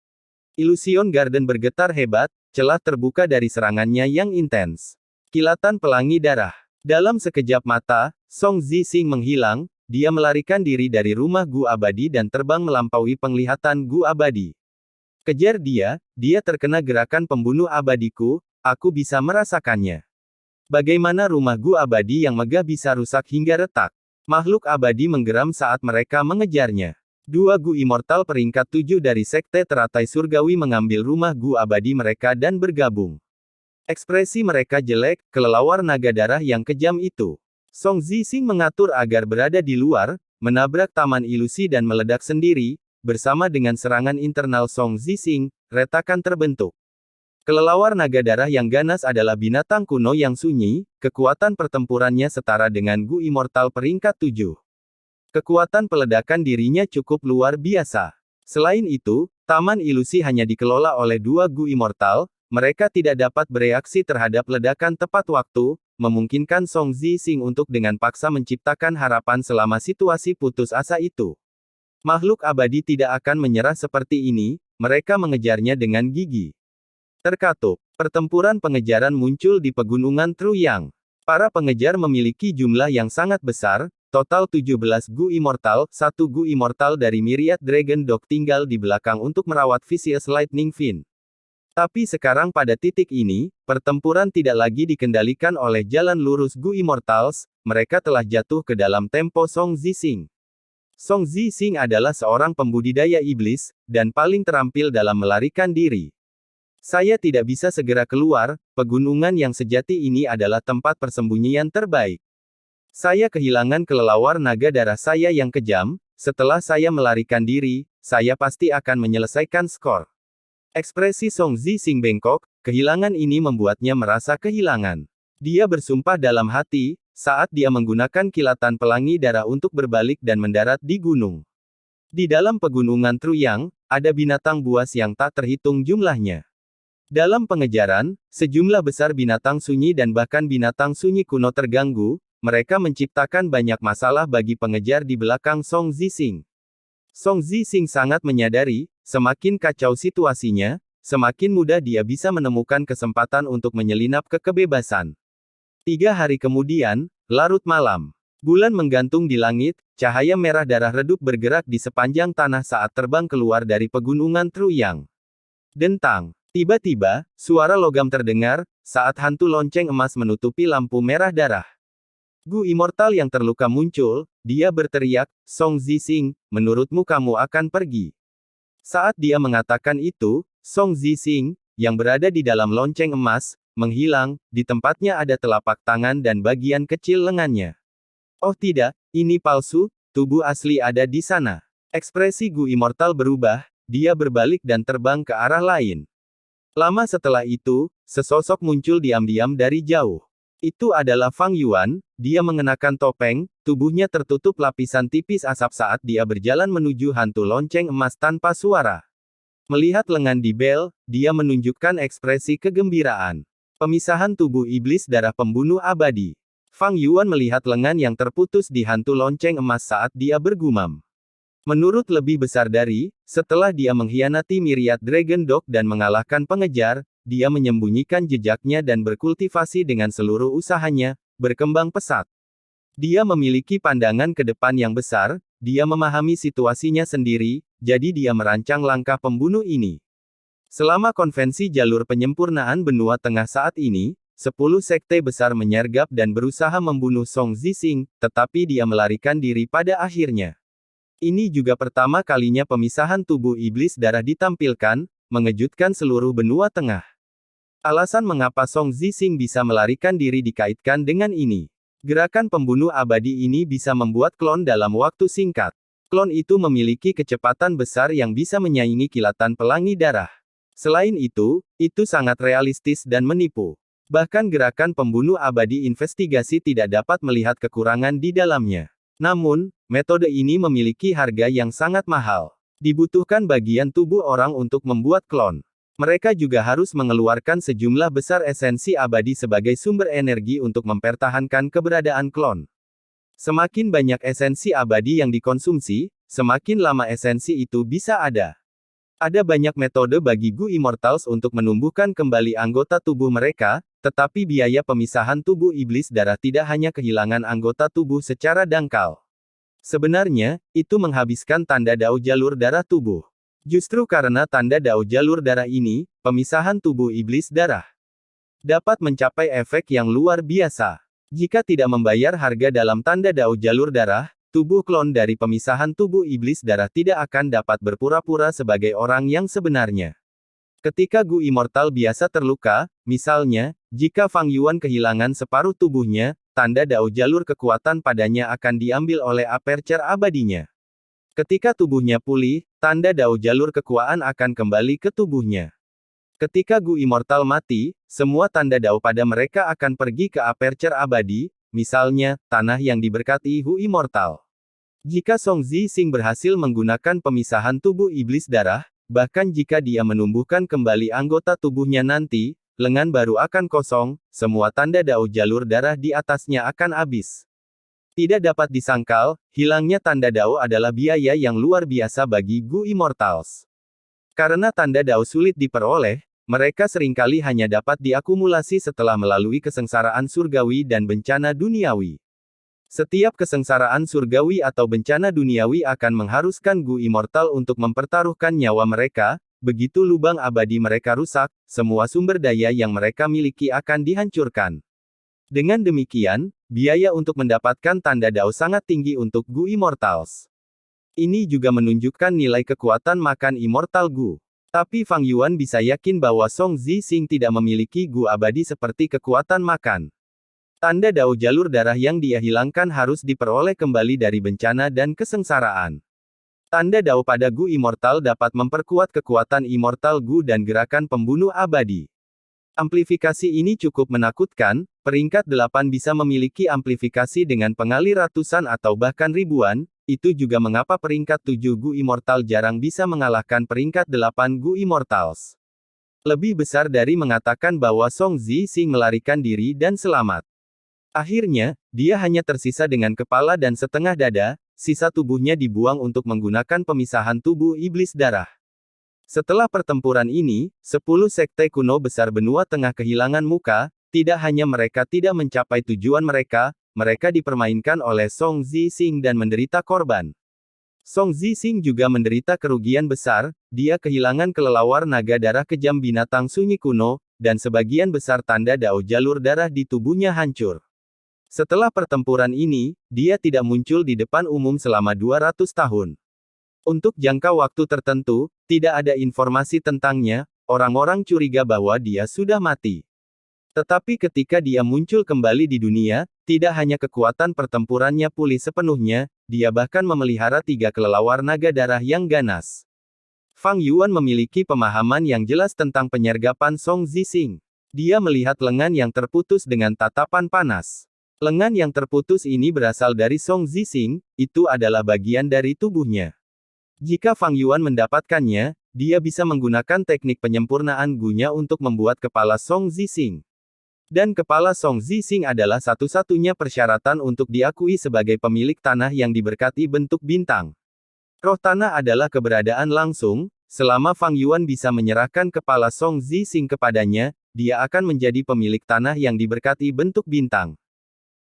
Illusion Garden bergetar hebat, celah terbuka dari serangannya yang intens. Kilatan pelangi darah. Dalam sekejap mata, Song Zixing menghilang, dia melarikan diri dari rumah Gu Abadi dan terbang melampaui penglihatan Gu Abadi. Kejar dia, dia terkena gerakan pembunuh abadiku, aku bisa merasakannya. Bagaimana rumah Gu Abadi yang megah bisa rusak hingga retak? Makhluk abadi menggeram saat mereka mengejarnya. Dua Gu Immortal peringkat 7 dari Sekte Teratai Surgawi mengambil rumah Gu Abadi mereka dan bergabung. Ekspresi mereka jelek, kelelawar naga darah yang kejam itu. Song Zixing mengatur agar berada di luar, menabrak taman ilusi dan meledak sendiri. Bersama dengan serangan internal Song Zixing, retakan terbentuk. Kelelawar naga darah yang ganas adalah binatang kuno yang sunyi, kekuatan pertempurannya setara dengan Gu Immortal peringkat 7. Kekuatan peledakan dirinya cukup luar biasa. Selain itu, taman ilusi hanya dikelola oleh dua Gu Immortal, mereka tidak dapat bereaksi terhadap ledakan tepat waktu, memungkinkan Song Zixing untuk dengan paksa menciptakan harapan selama situasi putus asa itu. Makhluk abadi tidak akan menyerah seperti ini, mereka mengejarnya dengan gigi. Terkatup, pertempuran pengejaran muncul di pegunungan Truyang. Para pengejar memiliki jumlah yang sangat besar, total 17 Gu Immortal, 1 Gu Immortal dari Myriad Dragon Dog tinggal di belakang untuk merawat Vicious Lightning Fin. Tapi sekarang pada titik ini, pertempuran tidak lagi dikendalikan oleh jalan lurus Gu Immortals, mereka telah jatuh ke dalam tempo Song Zixing. Song Zixing adalah seorang pembudidaya iblis, dan paling terampil dalam melarikan diri. Saya tidak bisa segera keluar, pegunungan yang sejati ini adalah tempat persembunyian terbaik. Saya kehilangan kelelawar naga darah saya yang kejam, setelah saya melarikan diri, saya pasti akan menyelesaikan skor. Ekspresi Song Zixing bengkok, kehilangan ini membuatnya merasa kehilangan. Dia bersumpah dalam hati, saat dia menggunakan kilatan pelangi darah untuk berbalik dan mendarat di gunung. Di dalam pegunungan Truyang, ada binatang buas yang tak terhitung jumlahnya. Dalam pengejaran, sejumlah besar binatang sunyi dan bahkan binatang sunyi kuno terganggu, mereka menciptakan banyak masalah bagi pengejar di belakang Song Zixing. Song Zixing sangat menyadari, semakin kacau situasinya, semakin mudah dia bisa menemukan kesempatan untuk menyelinap ke kebebasan. 3 hari kemudian, larut malam. Bulan menggantung di langit, cahaya merah darah redup bergerak di sepanjang tanah saat terbang keluar dari pegunungan Truyang. Dentang. Tiba-tiba, suara logam terdengar, saat hantu lonceng emas menutupi lampu merah darah. Gu Immortal yang terluka muncul, dia berteriak, Song Zixing, menurutmu kamu akan pergi. Saat dia mengatakan itu, Song Zixing, yang berada di dalam lonceng emas, menghilang, di tempatnya ada telapak tangan dan bagian kecil lengannya. Oh tidak, ini palsu, tubuh asli ada di sana. Ekspresi Gu Immortal berubah, dia berbalik dan terbang ke arah lain. Lama setelah itu, sesosok muncul diam-diam dari jauh. Itu adalah Fang Yuan, dia mengenakan topeng, tubuhnya tertutup lapisan tipis asap saat dia berjalan menuju hantu lonceng emas tanpa suara. Melihat lengan di bel, dia menunjukkan ekspresi kegembiraan. Pemisahan tubuh iblis darah pembunuh abadi. Fang Yuan melihat lengan yang terputus di hantu lonceng emas saat dia bergumam. Menurut lebih besar dari, setelah dia mengkhianati Myriad Dragon Dog dan mengalahkan pengejar, dia menyembunyikan jejaknya dan berkultivasi dengan seluruh usahanya, berkembang pesat. Dia memiliki pandangan ke depan yang besar, dia memahami situasinya sendiri, jadi dia merancang langkah pembunuh ini. Selama konvensi jalur penyempurnaan benua tengah saat ini, 10 sekte besar menyergap dan berusaha membunuh Song Zixing, tetapi dia melarikan diri pada akhirnya. Ini juga pertama kalinya pemisahan tubuh iblis darah ditampilkan, mengejutkan seluruh benua tengah. Alasan mengapa Song Zixing bisa melarikan diri dikaitkan dengan ini. Gerakan pembunuh abadi ini bisa membuat klon dalam waktu singkat. Klon itu memiliki kecepatan besar yang bisa menyaingi kilatan pelangi darah. Selain itu sangat realistis dan menipu. Bahkan gerakan pembunuh abadi investigasi tidak dapat melihat kekurangan di dalamnya. Namun, metode ini memiliki harga yang sangat mahal. Dibutuhkan bagian tubuh orang untuk membuat klon. Mereka juga harus mengeluarkan sejumlah besar esensi abadi sebagai sumber energi untuk mempertahankan keberadaan klon. Semakin banyak esensi abadi yang dikonsumsi, semakin lama esensi itu bisa ada. Ada banyak metode bagi Gu Immortals untuk menumbuhkan kembali anggota tubuh mereka, tetapi biaya pemisahan tubuh iblis darah tidak hanya kehilangan anggota tubuh secara dangkal. Sebenarnya, itu menghabiskan tanda dao jalur darah tubuh. Justru karena tanda dao jalur darah ini, pemisahan tubuh iblis darah dapat mencapai efek yang luar biasa. Jika tidak membayar harga dalam tanda dao jalur darah, tubuh klon dari pemisahan tubuh iblis darah tidak akan dapat berpura-pura sebagai orang yang sebenarnya. Ketika Gu Immortal biasa terluka, misalnya, jika Fang Yuan kehilangan separuh tubuhnya, tanda dao jalur kekuatan padanya akan diambil oleh aperture abadinya. Ketika tubuhnya pulih, tanda dao jalur kekuatan akan kembali ke tubuhnya. Ketika Gu Immortal mati, semua tanda dao pada mereka akan pergi ke aperture abadi, misalnya, tanah yang diberkati Gu Immortal. Jika Song Zixing berhasil menggunakan pemisahan tubuh iblis darah, bahkan jika dia menumbuhkan kembali anggota tubuhnya nanti, lengan baru akan kosong, semua tanda dao jalur darah di atasnya akan habis. Tidak dapat disangkal, hilangnya tanda dao adalah biaya yang luar biasa bagi Gu Immortals. Karena tanda dao sulit diperoleh, mereka seringkali hanya dapat diakumulasi setelah melalui kesengsaraan surgawi dan bencana duniawi. Setiap kesengsaraan surgawi atau bencana duniawi akan mengharuskan Gu Immortal untuk mempertaruhkan nyawa mereka, begitu lubang abadi mereka rusak, semua sumber daya yang mereka miliki akan dihancurkan. Dengan demikian, biaya untuk mendapatkan tanda dao sangat tinggi untuk Gu Immortals. Ini juga menunjukkan nilai kekuatan makan Immortal Gu. Tapi Fang Yuan bisa yakin bahwa Song Zixing tidak memiliki Gu abadi seperti kekuatan makan. Tanda dao jalur darah yang dia hilangkan harus diperoleh kembali dari bencana dan kesengsaraan. Tanda dao pada Gu Immortal dapat memperkuat kekuatan Immortal Gu dan gerakan pembunuh abadi. Amplifikasi ini cukup menakutkan, peringkat 8 bisa memiliki amplifikasi dengan pengalih ratusan atau bahkan ribuan, itu juga mengapa peringkat 7 Gu Immortal jarang bisa mengalahkan peringkat 8 Gu Immortals. Lebih besar dari mengatakan bahwa Song Zixing melarikan diri dan selamat. Akhirnya, dia hanya tersisa dengan kepala dan setengah dada, sisa tubuhnya dibuang untuk menggunakan pemisahan tubuh iblis darah. Setelah pertempuran ini, 10 sekte kuno besar benua tengah kehilangan muka, tidak hanya mereka tidak mencapai tujuan mereka, mereka dipermainkan oleh Song Zixing dan menderita korban. Song Zixing juga menderita kerugian besar, dia kehilangan kelelawar naga darah kejam binatang sunyi kuno, dan sebagian besar tanda dao jalur darah di tubuhnya hancur. Setelah pertempuran ini, dia tidak muncul di depan umum selama 200 tahun. Untuk jangka waktu tertentu, tidak ada informasi tentangnya, orang-orang curiga bahwa dia sudah mati. Tetapi ketika dia muncul kembali di dunia, tidak hanya kekuatan pertempurannya pulih sepenuhnya, dia bahkan memelihara 3 kelelawar naga darah yang ganas. Fang Yuan memiliki pemahaman yang jelas tentang penyergapan Song Zixing. Dia melihat lengan yang terputus dengan tatapan panas. Lengan yang terputus ini berasal dari Song Zixing, itu adalah bagian dari tubuhnya. Jika Fang Yuan mendapatkannya, dia bisa menggunakan teknik penyempurnaan Gu-nya untuk membuat kepala Song Zixing. Dan kepala Song Zixing adalah satu-satunya persyaratan untuk diakui sebagai pemilik tanah yang diberkati bentuk bintang. Roh tanah adalah keberadaan langsung, selama Fang Yuan bisa menyerahkan kepala Song Zixing kepadanya, dia akan menjadi pemilik tanah yang diberkati bentuk bintang.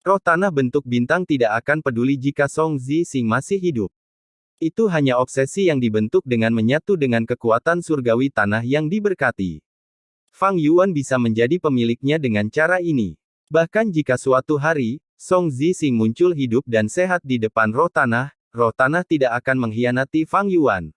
Roh tanah bentuk bintang tidak akan peduli jika Song Zixing masih hidup. Itu hanya obsesi yang dibentuk dengan menyatu dengan kekuatan surgawi tanah yang diberkati. Fang Yuan bisa menjadi pemiliknya dengan cara ini. Bahkan jika suatu hari, Song Zixing muncul hidup dan sehat di depan roh tanah tidak akan mengkhianati Fang Yuan.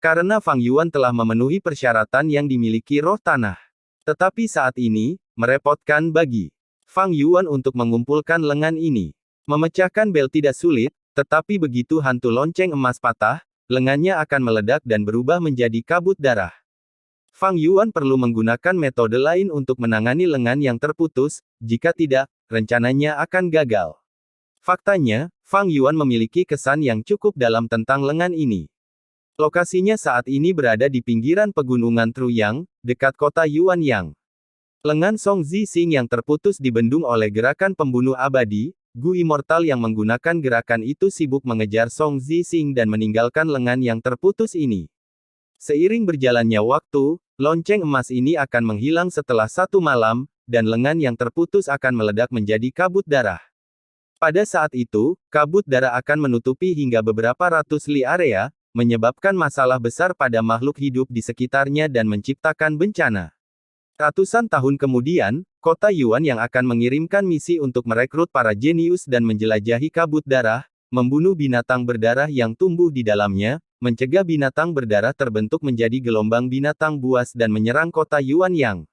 Karena Fang Yuan telah memenuhi persyaratan yang dimiliki roh tanah. Tetapi saat ini, merepotkan bagi Fang Yuan untuk mengumpulkan lengan ini. Memecahkan bel tidak sulit, tetapi begitu hantu lonceng emas patah, lengannya akan meledak dan berubah menjadi kabut darah. Fang Yuan perlu menggunakan metode lain untuk menangani lengan yang terputus, jika tidak, rencananya akan gagal. Faktanya, Fang Yuan memiliki kesan yang cukup dalam tentang lengan ini. Lokasinya saat ini berada di pinggiran pegunungan Truyang, dekat kota Yuanyang. Lengan Song Zixing yang terputus dibendung oleh gerakan pembunuh abadi, Gu Immortal yang menggunakan gerakan itu sibuk mengejar Song Zixing dan meninggalkan lengan yang terputus ini. Seiring berjalannya waktu, lonceng emas ini akan menghilang setelah 1 malam, dan lengan yang terputus akan meledak menjadi kabut darah. Pada saat itu, kabut darah akan menutupi hingga beberapa ratus li area, menyebabkan masalah besar pada makhluk hidup di sekitarnya dan menciptakan bencana. Ratusan tahun kemudian, kota Yuan yang akan mengirimkan misi untuk merekrut para jenius dan menjelajahi kabut darah, membunuh binatang berdarah yang tumbuh di dalamnya, mencegah binatang berdarah terbentuk menjadi gelombang binatang buas dan menyerang kota Yuan yang.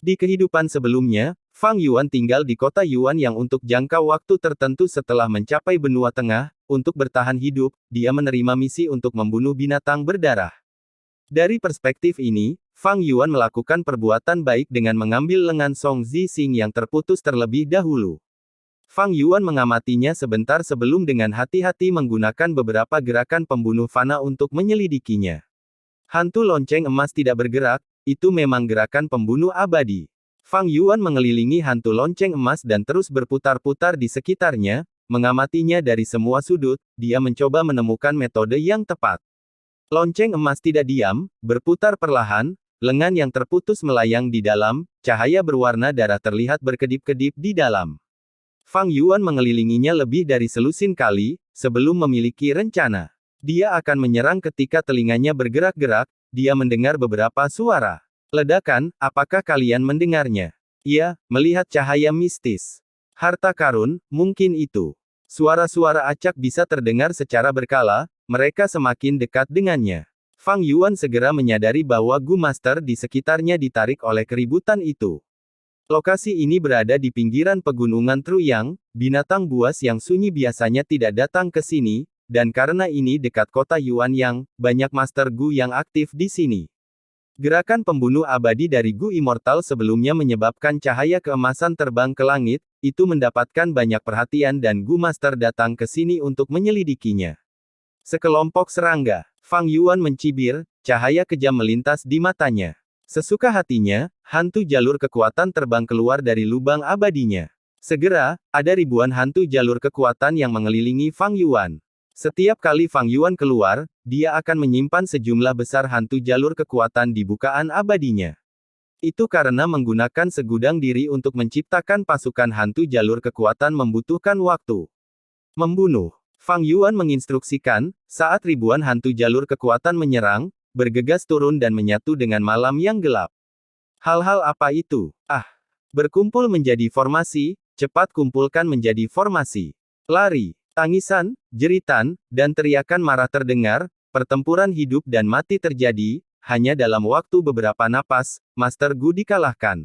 Di kehidupan sebelumnya, Fang Yuan tinggal di kota Yuan yang untuk jangka waktu tertentu setelah mencapai benua tengah, untuk bertahan hidup, dia menerima misi untuk membunuh binatang berdarah. Dari perspektif ini, Fang Yuan melakukan perbuatan baik dengan mengambil lengan Song Zixing yang terputus terlebih dahulu. Fang Yuan mengamatinya sebentar sebelum dengan hati-hati menggunakan beberapa gerakan pembunuh fana untuk menyelidikinya. Hantu lonceng emas tidak bergerak, itu memang gerakan pembunuh abadi. Fang Yuan mengelilingi hantu lonceng emas dan terus berputar-putar di sekitarnya, mengamatinya dari semua sudut, dia mencoba menemukan metode yang tepat. Lonceng emas tidak diam, berputar perlahan, lengan yang terputus melayang di dalam, cahaya berwarna darah terlihat berkedip-kedip di dalam. Fang Yuan mengelilinginya lebih dari selusin kali, sebelum memiliki rencana. Dia akan menyerang ketika telinganya bergerak-gerak, dia mendengar beberapa suara. Ledakan, apakah kalian mendengarnya? Ia melihat cahaya mistis. Harta karun, mungkin itu. Suara-suara acak bisa terdengar secara berkala, mereka semakin dekat dengannya. Fang Yuan segera menyadari bahwa Gu Master di sekitarnya ditarik oleh keributan itu. Lokasi ini berada di pinggiran pegunungan Truyang, binatang buas yang sunyi biasanya tidak datang ke sini, dan karena ini dekat kota Yuan yang, banyak Master Gu yang aktif di sini. Gerakan pembunuh abadi dari Gu Immortal sebelumnya menyebabkan cahaya keemasan terbang ke langit, itu mendapatkan banyak perhatian dan Gu Master datang ke sini untuk menyelidikinya. Sekelompok serangga. Fang Yuan mencibir, cahaya kejam melintas di matanya. Sesuka hatinya, hantu jalur kekuatan terbang keluar dari lubang abadinya. Segera, ada ribuan hantu jalur kekuatan yang mengelilingi Fang Yuan. Setiap kali Fang Yuan keluar, dia akan menyimpan sejumlah besar hantu jalur kekuatan di bukaan abadinya. Itu karena menggunakan segudang diri untuk menciptakan pasukan hantu jalur kekuatan membutuhkan waktu. Membunuh. Fang Yuan menginstruksikan, saat ribuan hantu jalur kekuatan menyerang, bergegas turun dan menyatu dengan malam yang gelap. Hal-hal apa itu? Berkumpul menjadi formasi, cepat kumpulkan menjadi formasi. Lari, tangisan, jeritan, dan teriakan marah terdengar, pertempuran hidup dan mati terjadi, hanya dalam waktu beberapa napas, Master Gu dikalahkan.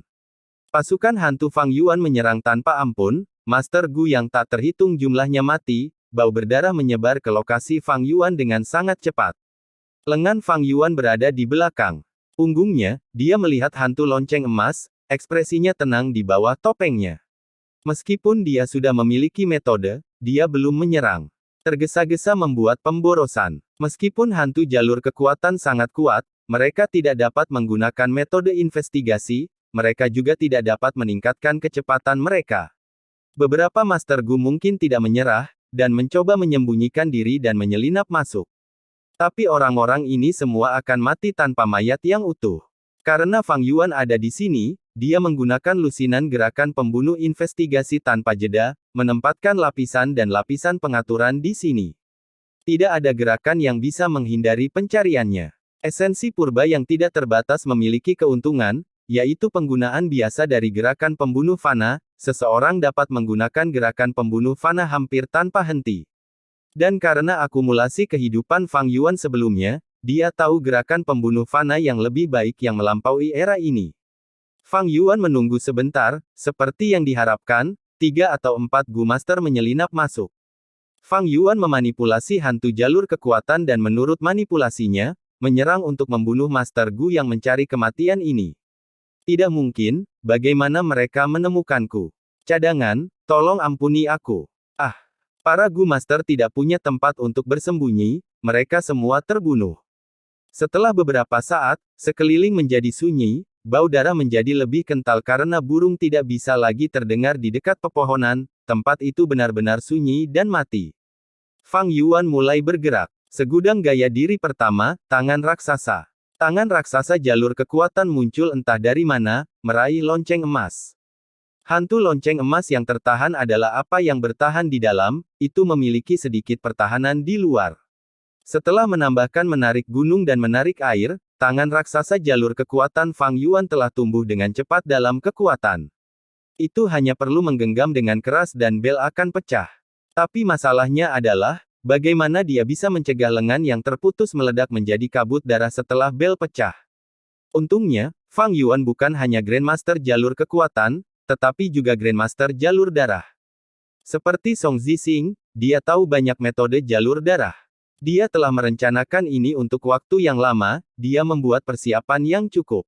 Pasukan hantu Fang Yuan menyerang tanpa ampun, Master Gu yang tak terhitung jumlahnya mati, bau berdarah menyebar ke lokasi Fang Yuan dengan sangat cepat. Lengan Fang Yuan berada di belakang punggungnya, dia melihat hantu lonceng emas, ekspresinya tenang di bawah topengnya. Meskipun dia sudah memiliki metode, dia belum menyerang. Tergesa-gesa membuat pemborosan. Meskipun hantu jalur kekuatan sangat kuat, mereka tidak dapat menggunakan metode investigasi, mereka juga tidak dapat meningkatkan kecepatan mereka. Beberapa Master Gu mungkin tidak menyerah, dan mencoba menyembunyikan diri dan menyelinap masuk. Tapi orang-orang ini semua akan mati tanpa mayat yang utuh. Karena Fang Yuan ada di sini, dia menggunakan lusinan gerakan pembunuh investigasi tanpa jeda, menempatkan lapisan dan lapisan pengaturan di sini. Tidak ada gerakan yang bisa menghindari pencariannya. Esensi purba yang tidak terbatas memiliki keuntungan, yaitu penggunaan biasa dari gerakan pembunuh fana, seseorang dapat menggunakan gerakan pembunuh fana hampir tanpa henti. Dan karena akumulasi kehidupan Fang Yuan sebelumnya, dia tahu gerakan pembunuh fana yang lebih baik yang melampaui era ini. Fang Yuan menunggu sebentar, seperti yang diharapkan, 3 atau 4 Gu Master menyelinap masuk. Fang Yuan memanipulasi hantu jalur kekuatan dan menurut manipulasinya, menyerang untuk membunuh Master Gu yang mencari kematian ini. Tidak mungkin, bagaimana mereka menemukanku? Cadangan, tolong ampuni aku. Para Gu Master tidak punya tempat untuk bersembunyi, mereka semua terbunuh. Setelah beberapa saat, sekeliling menjadi sunyi, bau darah menjadi lebih kental karena burung tidak bisa lagi terdengar di dekat pepohonan, tempat itu benar-benar sunyi dan mati. Fang Yuan mulai bergerak. Segudang gaya diri pertama, tangan raksasa. Tangan raksasa jalur kekuatan muncul entah dari mana, meraih lonceng emas. Hantu lonceng emas yang tertahan adalah apa yang bertahan di dalam, itu memiliki sedikit pertahanan di luar. Setelah menambahkan menarik gunung dan menarik air, tangan raksasa jalur kekuatan Fang Yuan telah tumbuh dengan cepat dalam kekuatan. Itu hanya perlu menggenggam dengan keras dan bel akan pecah. Tapi masalahnya adalah, bagaimana dia bisa mencegah lengan yang terputus meledak menjadi kabut darah setelah bel pecah. Untungnya, Fang Yuan bukan hanya Grandmaster jalur kekuatan, tetapi juga Grandmaster jalur darah. Seperti Song Zixing, dia tahu banyak metode jalur darah. Dia telah merencanakan ini untuk waktu yang lama, dia membuat persiapan yang cukup.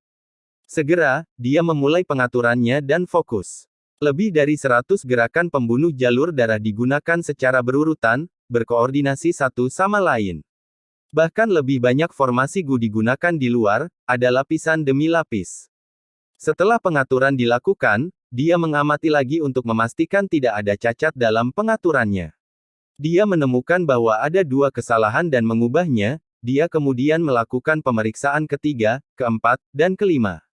Segera, dia memulai pengaturannya dan fokus. Lebih dari 100 gerakan pembunuh jalur darah digunakan secara berurutan, berkoordinasi satu sama lain. Bahkan lebih banyak formasi Gu digunakan di luar, ada lapisan demi lapis. Setelah pengaturan dilakukan, dia mengamati lagi untuk memastikan tidak ada cacat dalam pengaturannya. Dia menemukan bahwa ada 2 kesalahan dan mengubahnya, dia kemudian melakukan pemeriksaan ketiga, keempat, dan kelima.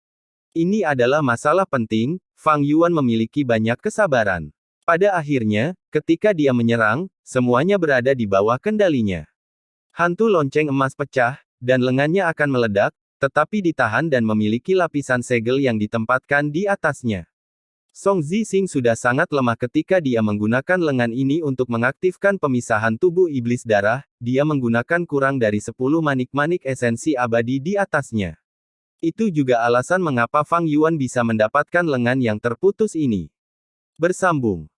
Ini adalah masalah penting, Fang Yuan memiliki banyak kesabaran. Pada akhirnya, ketika dia menyerang, semuanya berada di bawah kendalinya. Hantu lonceng emas pecah, dan lengannya akan meledak, tetapi ditahan dan memiliki lapisan segel yang ditempatkan di atasnya. Song Zixing sudah sangat lemah ketika dia menggunakan lengan ini untuk mengaktifkan pemisahan tubuh iblis darah, dia menggunakan kurang dari 10 manik-manik esensi abadi di atasnya. Itu juga alasan mengapa Fang Yuan bisa mendapatkan lengan yang terputus ini. Bersambung.